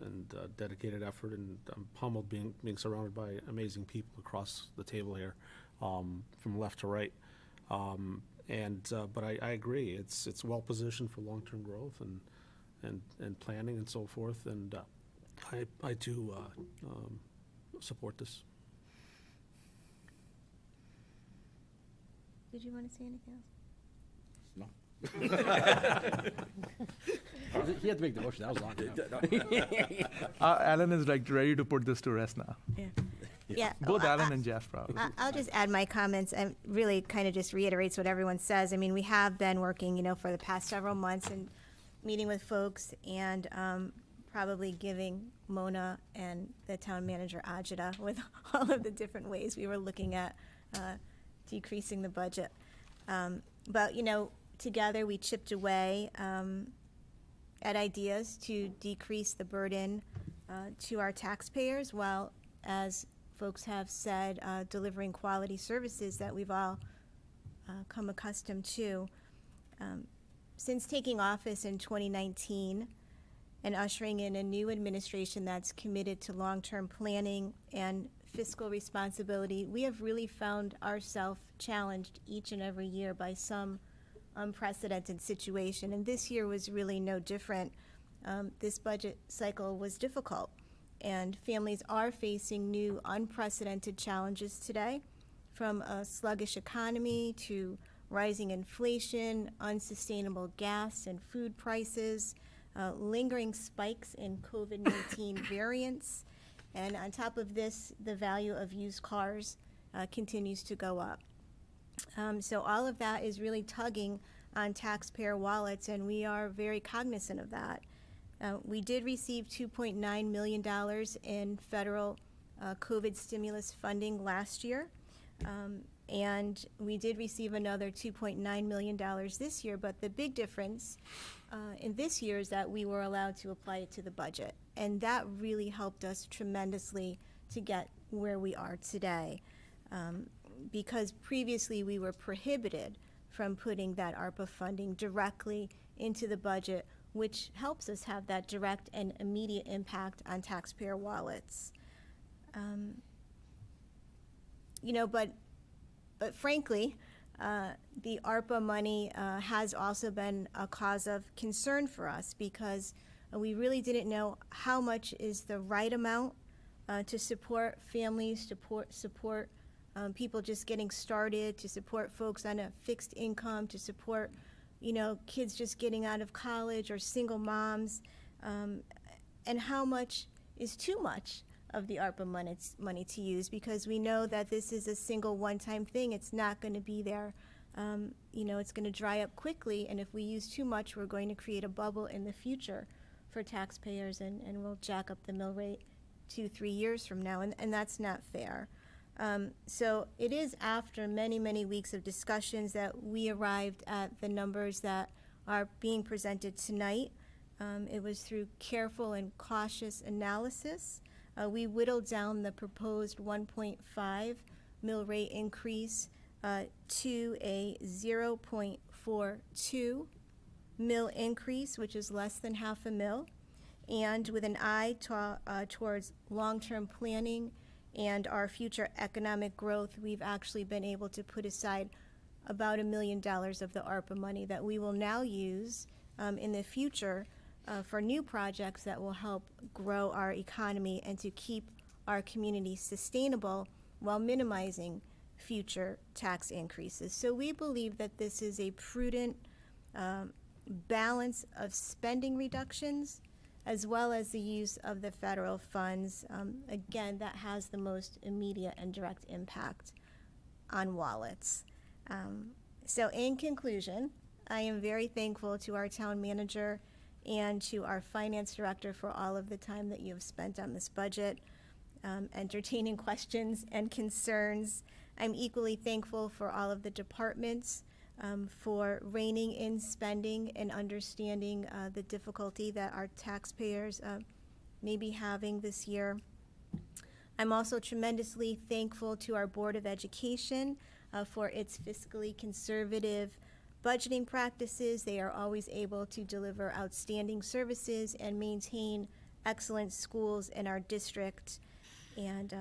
and dedicated effort, and I'm humbled being surrounded by amazing people across the table here, from left to right. But I agree, it's well positioned for long-term growth and planning and so forth. And I too support this. Did you want to say anything else? No. He had to make the motion. That was long enough. Alan is ready to put this to rest now. Yeah. Yeah. Both well, Alan and Jeff probably. I'll just add my comments, and really kind of just reiterates what everyone says. I mean, we have been working, for the past several months and meeting with folks and probably giving Mona and the town manager Ajita with all of the different ways we were looking at decreasing the budget. But, together we chipped away at ideas to decrease the burden to our taxpayers, while, as folks have said, delivering quality services that we've all come accustomed to. Since taking office in 2019 and ushering in a new administration that's committed to long-term planning and fiscal responsibility, we have really found ourselves challenged each and every year by some unprecedented situation, and this year was really no different. This budget cycle was difficult, and families are facing new unprecedented challenges today, from a sluggish economy to rising inflation, unsustainable gas and food prices, lingering spikes in COVID-19 variants, and on top of this, the value of used cars continues to go up. So all of that is really tugging on taxpayer wallets, and we are very cognizant of that. We did receive $2.9 million in federal COVID stimulus funding last year, and we did receive another $2.9 million this year, but the big difference in this year is that we were allowed to apply it to the budget, and that really helped us tremendously to get where we are today. Because previously we were prohibited from putting that ARPA funding directly into the budget, which helps us have that direct and immediate impact on taxpayer wallets. But frankly, the ARPA money has also been a cause of concern for us, because we really didn't know how much is the right amount to support families, support people just getting started, to support folks on a fixed income, to support, kids just getting out of college, or single moms, and how much is too much of the ARPA money to use, because we know that this is a single one-time thing. It's not going to be there. It's going to dry up quickly, and if we use too much, we're going to create a bubble in the future for taxpayers, and we'll jack up the mill rate 2-3 years from now, and that's not fair. So it is after many, many weeks of discussions that we arrived at the numbers that are being presented tonight. It was through careful and cautious analysis. We whittled down the proposed 1.5 mill rate increase to a 0.42 mill increase, which is less than half a mill, and with an eye towards long-term planning and our future economic growth, we've actually been able to put aside about $1 million of the ARPA money that we will now use in the future for new projects that will help grow our economy and to keep our community sustainable while minimizing future tax increases. So we believe that this is a prudent balance of spending reductions as well as the use of the federal funds, again, that has the most immediate and direct impact on wallets. So in conclusion, I am very thankful to our town manager and to our finance director for all of the time that you have spent on this budget, entertaining questions and concerns. I'm equally thankful for all of the departments for reining in spending and understanding the difficulty that our taxpayers may be having this year. I'm also tremendously thankful to our Board of Education for its fiscally conservative budgeting practices. They are always able to deliver outstanding services and maintain excellent schools in our district. And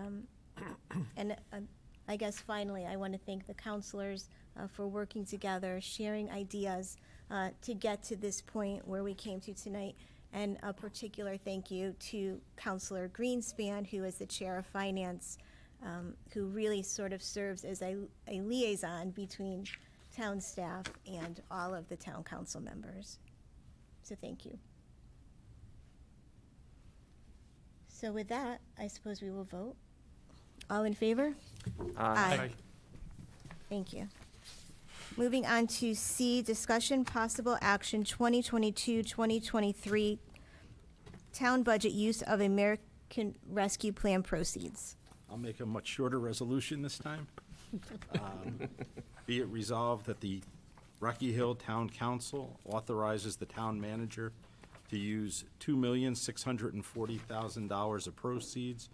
I guess finally, I want to thank the counselors for working together, sharing ideas to get to this point where we came to tonight. And a particular thank you to Counselor Greenspan, who is the Chair of Finance, who really sort of serves as a liaison between town staff and all of the town council members. So thank you. So with that, I suppose we will vote. All in favor? Aye. Thank you. Moving on to C, discussion possible action 2022-2023 town budget use of American Rescue Plan proceeds. I'll make a much shorter resolution this time. Be it resolved that the Rocky Hill Town Council authorizes the town manager to use $2,640,000 of proceeds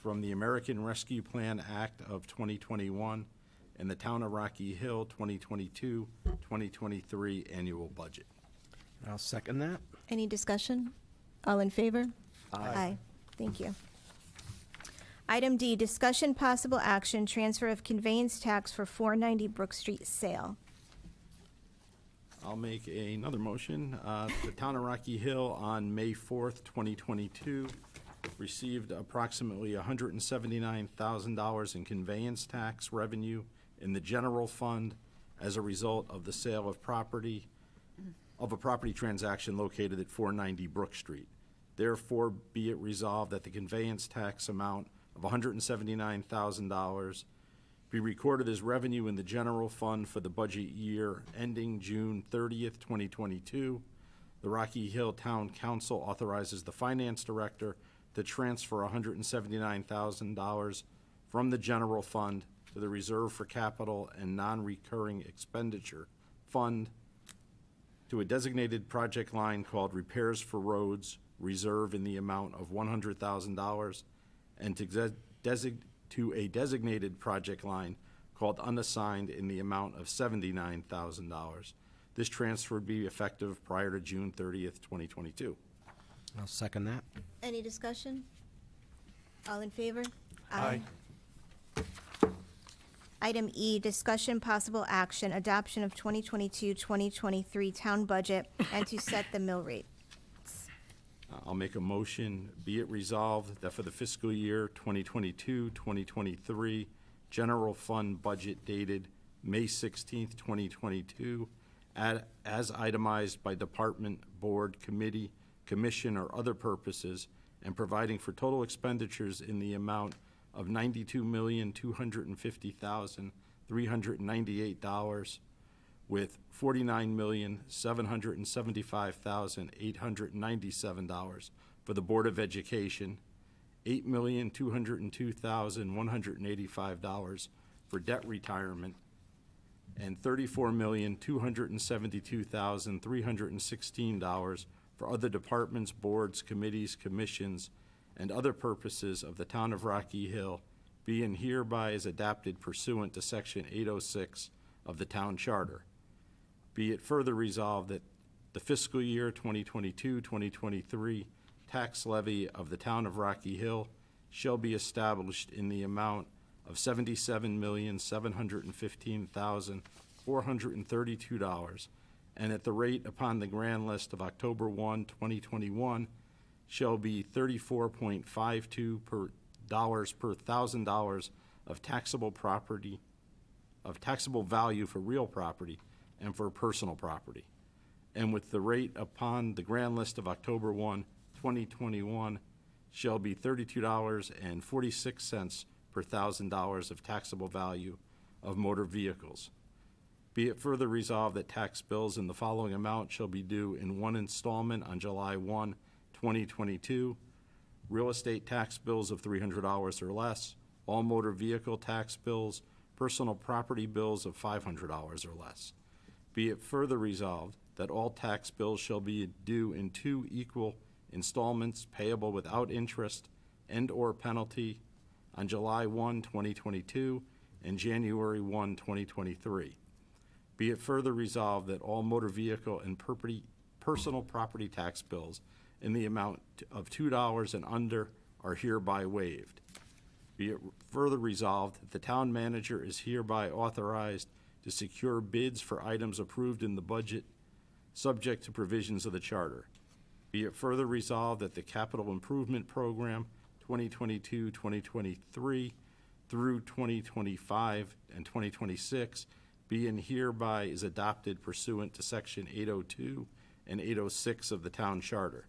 from the American Rescue Plan Act of 2021 and the Town of Rocky Hill 2022-2023 annual budget. I'll second that. Any discussion? All in favor? Aye. Thank you. Item D, discussion possible action, transfer of conveyance tax for 490 Brook Street sale. I'll make another motion. The Town of Rocky Hill on May 4th, 2022, received approximately $179,000 in conveyance tax revenue in the general fund as a result of the sale of property, of a property transaction located at 490 Brook Street. Therefore, be it resolved that the conveyance tax amount of $179,000 be recorded as revenue in the general fund for the budget year ending June 30th, 2022. The Rocky Hill Town Council authorizes the finance director to transfer $179,000 from the general fund to the Reserve for Capital and Non-Recurring Expenditure Fund to a designated project line called Repairs for Roads, reserve in the amount of $100,000, and to a designated project line called unassigned in the amount of $79,000. This transfer would be effective prior to June 30th, 2022. I'll second that. Any discussion? All in favor? Aye. Item E, discussion possible action, adoption of 2022-2023 town budget and to set the mill rate. I'll make a motion, be it resolved that for the fiscal year 2022-2023 general fund budget dated May 16th, 2022, as itemized by department, board, committee, commission, or other purposes, and providing for total expenditures in the amount of $92,250,398, with $49,775,897 for the Board of Education, $8,202,185 for debt retirement, and $34,272,316 for other departments, boards, committees, commissions, and other purposes of the Town of Rocky Hill, being hereby is adapted pursuant to Section 806 of the Town Charter. Be it further resolved that the fiscal year 2022-2023 tax levy of the Town of Rocky Hill shall be established in the amount of $77,715,432, and at the rate upon the grand list of October 1, 2021, shall be $34.52 per $1,000 of taxable property, of taxable value for real property and for personal property. And with the rate upon the grand list of October 1, 2021, shall be $32.46 per $1,000 of taxable value of motor vehicles. Be it further resolved that tax bills in the following amount shall be due in one installment on July 1, 2022. Real estate tax bills of $300 or less, all motor vehicle tax bills, personal property bills of $500 or less. Be it further resolved that all tax bills shall be due in 2 equal installments payable without interest and/or penalty on July 1, 2022 and January 1, 2023. Be it further resolved that all motor vehicle and personal property tax bills in the amount of $2 and under are hereby waived. Be it further resolved that the town manager is hereby authorized to secure bids for items approved in the budget, subject to provisions of the charter. Be it further resolved that the capital improvement program 2022-2023 through 2025 and 2026 be and hereby is adopted pursuant to Section 802 and 806 of the town charter.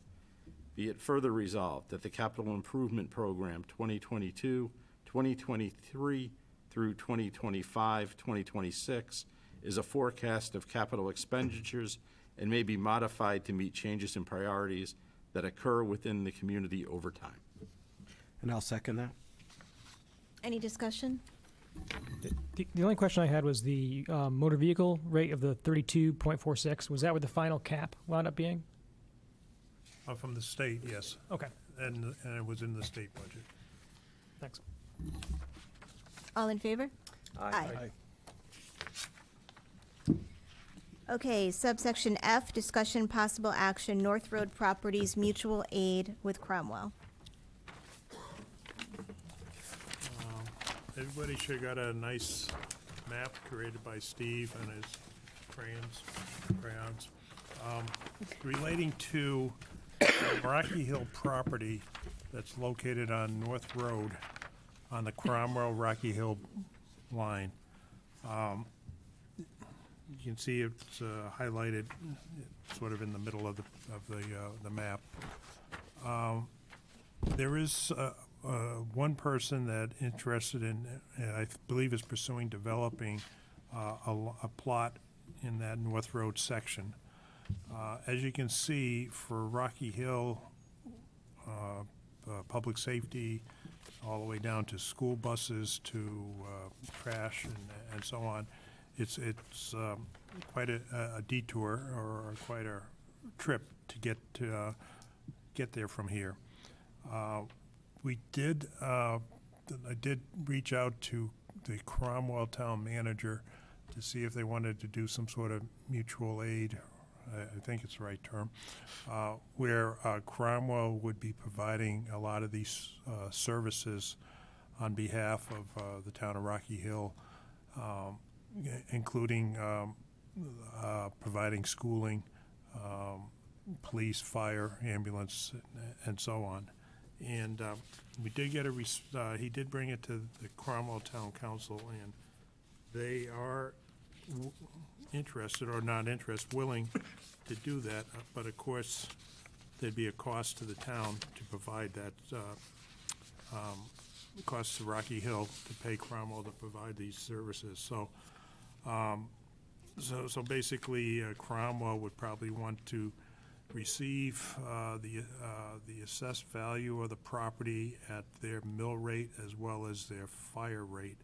Be it further resolved that the capital improvement program 2022-2023 2023 through 2025, 2026 is a forecast of capital expenditures and may be modified to meet changes in priorities that occur within the community over time. And I'll second that. Any discussion? The only question I had was the motor vehicle rate of the 32.46. Was that what the final cap wound up being? From the state, yes, Okay, and it was in the state budget. thanks. All in favor? Aye. Okay, subsection F, discussion possible action, North Road Properties Mutual Aid with Cromwell. Everybody should have got a nice map created by Steve and his crayons. Relating to Rocky Hill property that's located on North Road on the Cromwell-Rocky Hill line. You can see it's highlighted sort of in the middle of the map. There is one person that interested in, I believe is pursuing developing a plot in that North Road section. As you can see, for Rocky Hill, public safety, all the way down to school buses, to trash and so on, it's quite a detour or quite a trip to get there from here. I did reach out to the Cromwell town manager to see if they wanted to do some sort of mutual aid, I think it's the right term, where Cromwell would be providing a lot of these services on behalf of the town of Rocky Hill, including providing schooling, police, fire, ambulance, and so on. And we did get he did bring it to the Cromwell Town Council, and they are interested, or not interested, willing to do that. But of course, there'd be a cost to the town to provide that, cost to Rocky Hill to pay Cromwell to provide these services. So, so basically, Cromwell would probably want to receive the assessed value of the property at their mill rate as well as their fire rate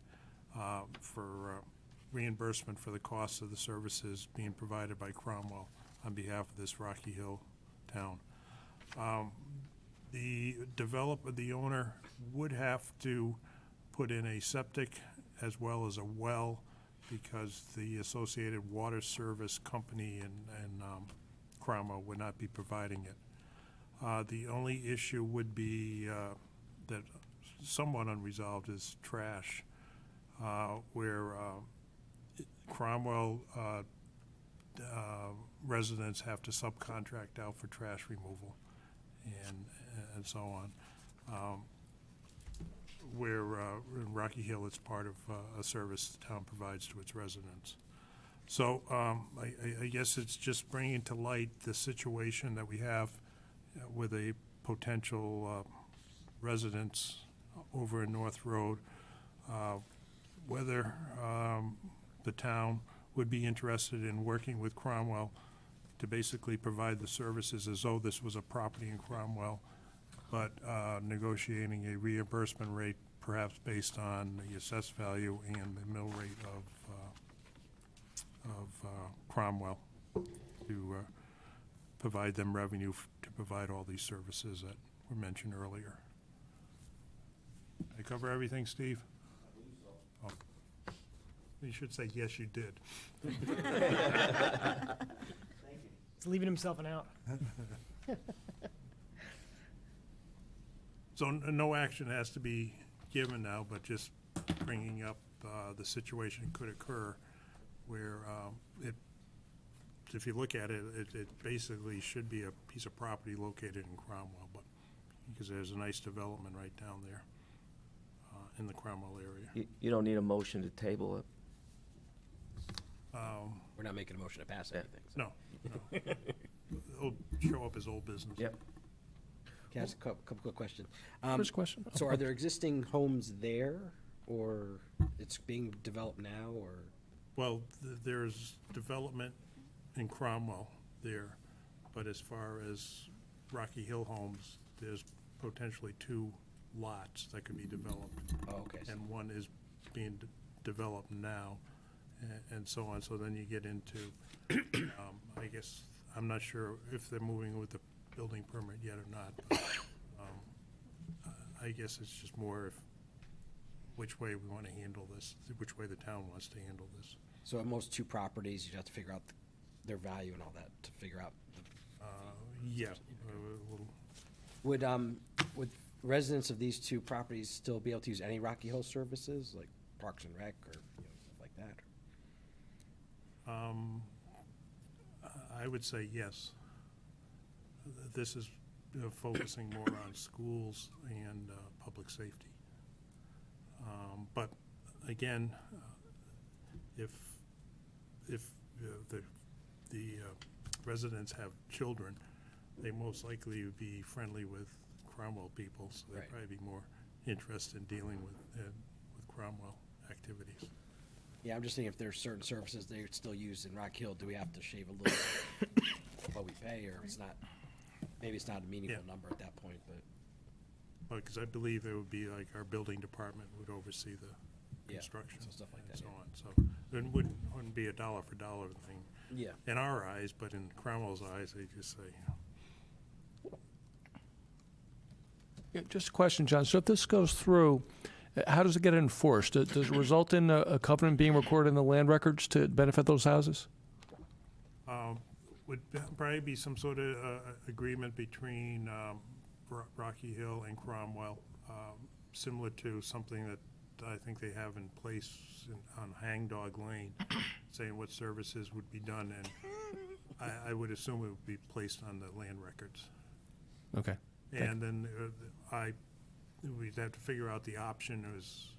for reimbursement for the cost of the services being provided by Cromwell on behalf of this Rocky Hill town. The developer, the owner, would have to put in a septic as well as a well because the Associated Water Service Company and Cromwell would not be providing it. The only issue would be that somewhat unresolved is trash, where Cromwell residents have to subcontract out for trash removal and so on. Where in Rocky Hill, it's part of a service the town provides to its residents. So I guess it's just bringing to light the situation that we have with a potential residents over in North Road, whether the town would be interested in working with Cromwell to basically provide the services as though this was a property in Cromwell, but negotiating a reimbursement rate perhaps based on the assessed value and the mill rate of Cromwell to provide them revenue to provide all these services that were mentioned earlier. Did I cover everything, Steve? Oh. You should say, yes, you did. He's leaving himself an out. So no action has to be given now, but just bringing up the situation could occur where if you look at it, it basically should be a piece of property located in Cromwell, but because there's a nice development right down there in the Cromwell area. You don't need a motion to table it. We're not making a motion to pass anything. So. No. It'll show up as old business. Yep. Can I ask a couple quick questions? First question. So are there existing homes there, or it's being developed now, or? Well, there's development in Cromwell there, but as far as Rocky Hill Homes, there's potentially 2 lots that could be developed. Oh, okay. And one is being developed now, and so on. So then you get into, I guess, I'm not sure if they're moving with the building permit yet or not. But, I guess it's just more if, which way we want to handle this, which way the town wants to handle this. So at most 2 properties, you'd have to figure out their value and all that to figure out. Yeah. Would residents of these 2 properties still be able to use any Rocky Hill services, like Parks and Rec or stuff like that? I would say yes. This is focusing more on schools and public safety. But again, if the residents have children, they most likely would be friendly with Cromwell people, so they'd Right. probably be more interested in dealing with Cromwell activities. Yeah, I'm just thinking if there's certain services they still use in Rock Hill, do we have to shave a little of what we pay, or it's not, maybe it's not a meaningful Yeah. number at that point, but. Because I believe it would be like our building department would oversee the Yeah, construction so stuff like and that, so yeah. on. So it wouldn't be a dollar for dollar thing Yeah. in our eyes, but in Cromwell's eyes, they just say, Yeah, just a question, John. So if this goes through, how does it get enforced? Does it result in a covenant being recorded in the land records to benefit those houses? would probably be some sort of agreement between Rocky Hill and Cromwell, similar to something that I think they have in place on Hangdog Lane, saying what services would be done, and I would assume it would be placed on the land records. Okay. And then we'd have to figure out the option is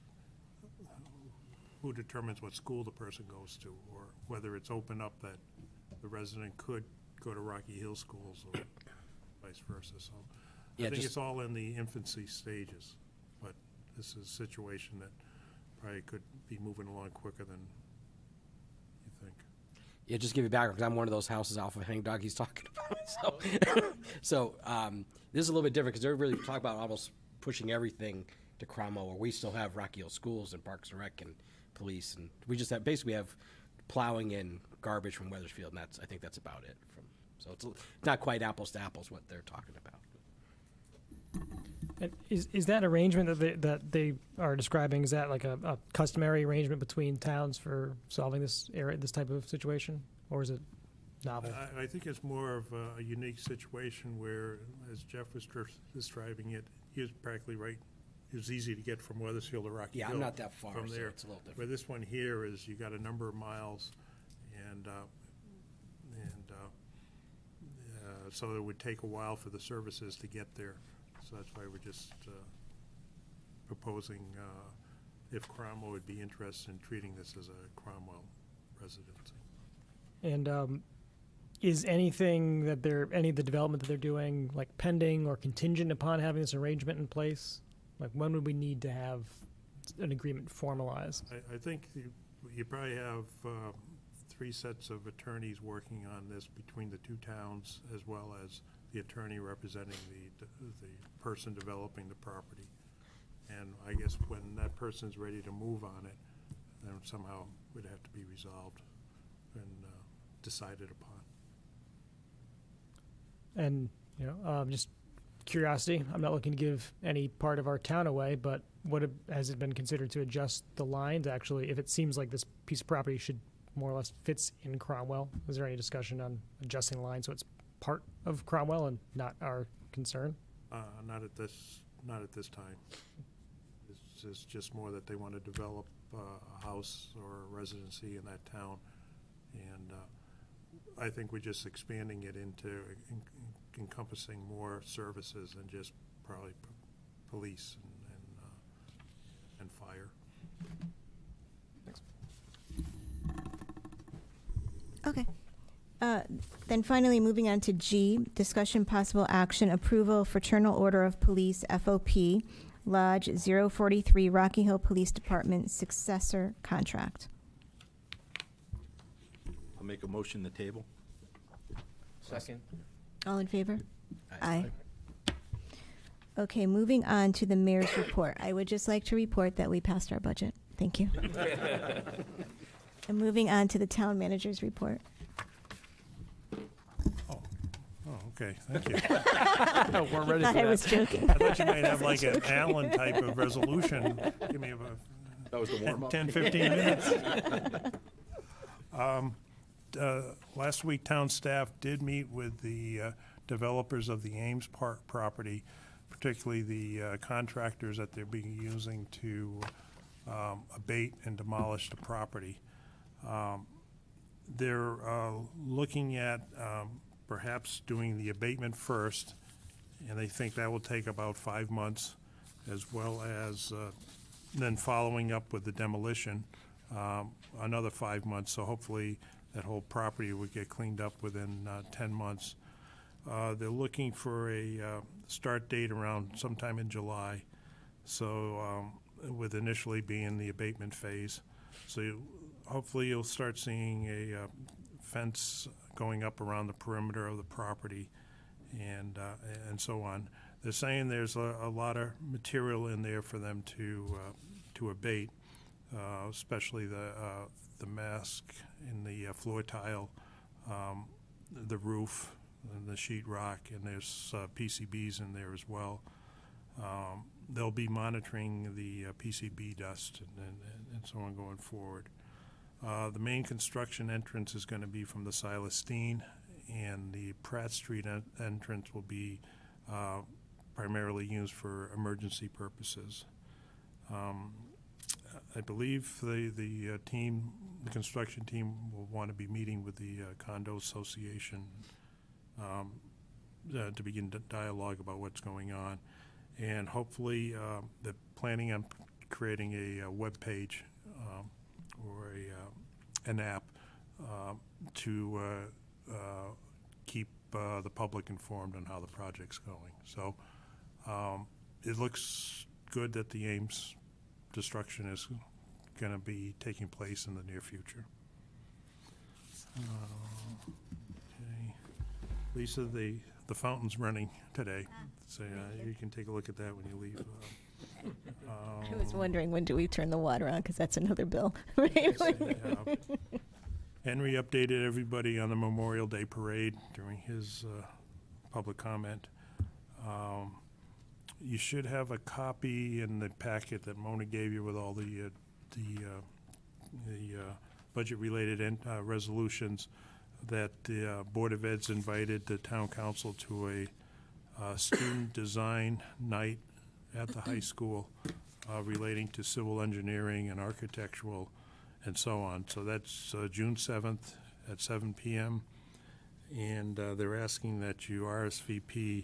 who determines what school the person goes to, or whether it's open up that the resident could go to Rocky Hill schools or vice versa. So Yeah, I think just- it's all in the infancy stages, but this is a situation that probably could be moving along quicker than you think. Yeah, just give you background, because I'm one of those houses off of Hangdog he's talking about. So this is a little bit different, because they're really talking about almost pushing everything to Cromwell, where we still have Rocky Hill schools and Parks and Rec and police, and we just have, basically have plowing and garbage from Weathersfield, and I think that's about it. So it's not quite apples to apples what they're talking about. And is that arrangement that they are describing, is that like a customary arrangement between towns for solving this type of situation, or is it novel? I think it's more of a unique situation where, as Jeff was describing it, he was practically right. It was easy to get from Weathersfield to Rocky Yeah, Hill. I'm not that far, from so there. it's a little different. Where this one here is, you got a number of miles, and so it would take a while for the services to get there. So that's why we're just proposing if Cromwell would be interested in treating this as a Cromwell residency. And is anything that any of the development that they're doing like pending or contingent upon having this arrangement in place? Like when would we need to have an agreement formalized? I think you probably have 3 sets of attorneys working on this between the 2 towns, as well as the attorney representing the person developing the property. And I guess when that person's ready to move on it, then somehow it would have to be resolved and decided upon. And, just curiosity, I'm not looking to give any part of our town away, but has it been considered to adjust the lines actually, if it seems like this piece of property should more or less fits in Cromwell? Is there any discussion on adjusting the line so it's part of Cromwell and not our concern? Not at this time. It's just more that they want to develop a house or a residency in that town. And I think we're just expanding it into encompassing more services than just probably police and fire. Okay. Then finally, moving on to G, discussion possible action, approval Fraternal Order of Police, FOP, Lodge 043, Rocky Hill Police Department successor contract. I'll make a motion to table. Second. All in favor? Aye. Okay, moving on to the mayor's report. I would just like to report that we passed our budget. Thank you. And moving on to the town manager's report. Oh, okay, thank you. Weren't ready Thought for I was that. joking. I thought you might have like an Allen type of resolution. Give me about That was the warm-up. 10, 15 minutes. Last week, town staff did meet with the developers of the Ames Park property, particularly the contractors that they're being using to abate and demolish the property. They're looking at perhaps doing the abatement first, and they think that will take about 5 months, as well as then following up with the demolition, another 5 months. So hopefully that whole property would get cleaned up within 10 months. They're looking for a start date around sometime in July, so with initially being the abatement phase. So hopefully you'll start seeing a fence going up around the perimeter of the property and so on. They're saying there's a lot of material in there for them to abate, especially the mask in the floor tile, the roof, and the sheet rock, and there's PCBs in there as well. They'll be monitoring the PCB dust and so on going forward. The main construction entrance is going to be from the Silas Steen, and the Pratt Street entrance will be primarily used for emergency purposes. I believe the construction team will want to be meeting with the condo association to begin dialogue about what's going on. And hopefully they're planning on creating a web page or an app to keep the public informed on how the project's going. So it looks good that the Ames destruction is going to be taking place in the near future. Okay. Lisa, the fountain's running today, so you can take a look at that when you leave. I was wondering, when do we turn the water on? Because that's another bill. Henry updated everybody on the Memorial Day parade during his public comment. You should have a copy in the packet that Mona gave you with all the budget-related resolutions that the Board of Ed's invited the town council to a student design night at the high school relating to civil engineering and architectural and so on. So that's June 7th at 7 p.m. And they're asking that you RSVP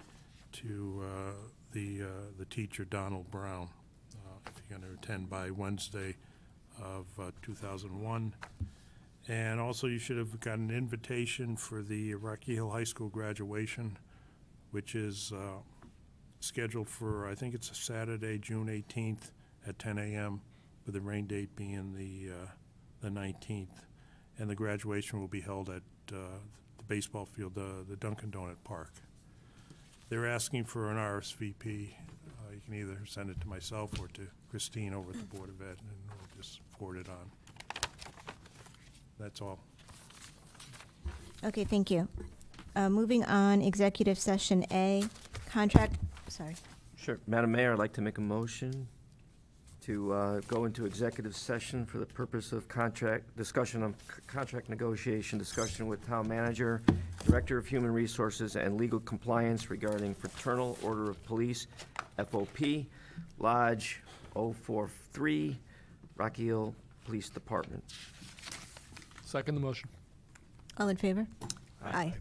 to the teacher, Donald Brown, if you're going to attend by Wednesday of 2001. And also you should have got an invitation for the Rocky Hill High School graduation, which is scheduled for, I think it's a Saturday, June 18th at 10 a.m., with the rain date being the 19th. And the graduation will be held at the baseball field, the Dunkin' Donut Park. They're asking for an RSVP. You can either send it to myself or to Christine over at the Board of Ed, and we'll just forward it on. That's all. Okay, thank you. Moving on, executive session A, contract, sorry. Sure. Madam Mayor, I'd like to make a motion to go into executive session for the purpose of discussion on contract negotiation, discussion with town manager, director of human resources, and legal compliance regarding Fraternal Order of Police, FOP, Lodge 043, Rocky Hill Police Department. Second the motion. All in favor? Aye.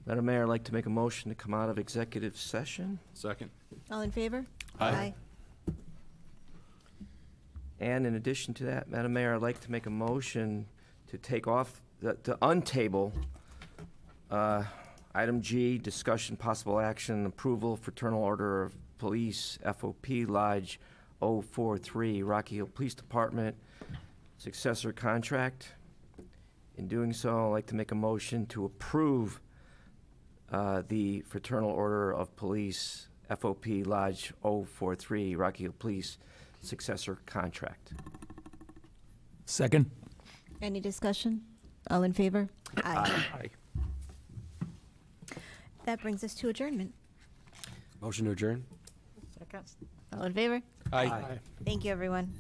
Madam Mayor, I'd like to make a motion to come out of executive session. Second. All in favor? Aye. And in addition to that, Madam Mayor, I'd like to make a motion to take off, to untable item G, discussion possible action, approval, Fraternal Order of Police, FOP Lodge 043, Rocky Hill Police Department, successor contract. In doing so, I'd like to make a motion to approve the Fraternal Order of Police, FOP Lodge 043, Rocky Hill Police, successor contract. Second. Any discussion? All in favor? Aye. That brings us to adjournment. Motion to adjourn? Second. All in favor? Aye. Thank you, everyone.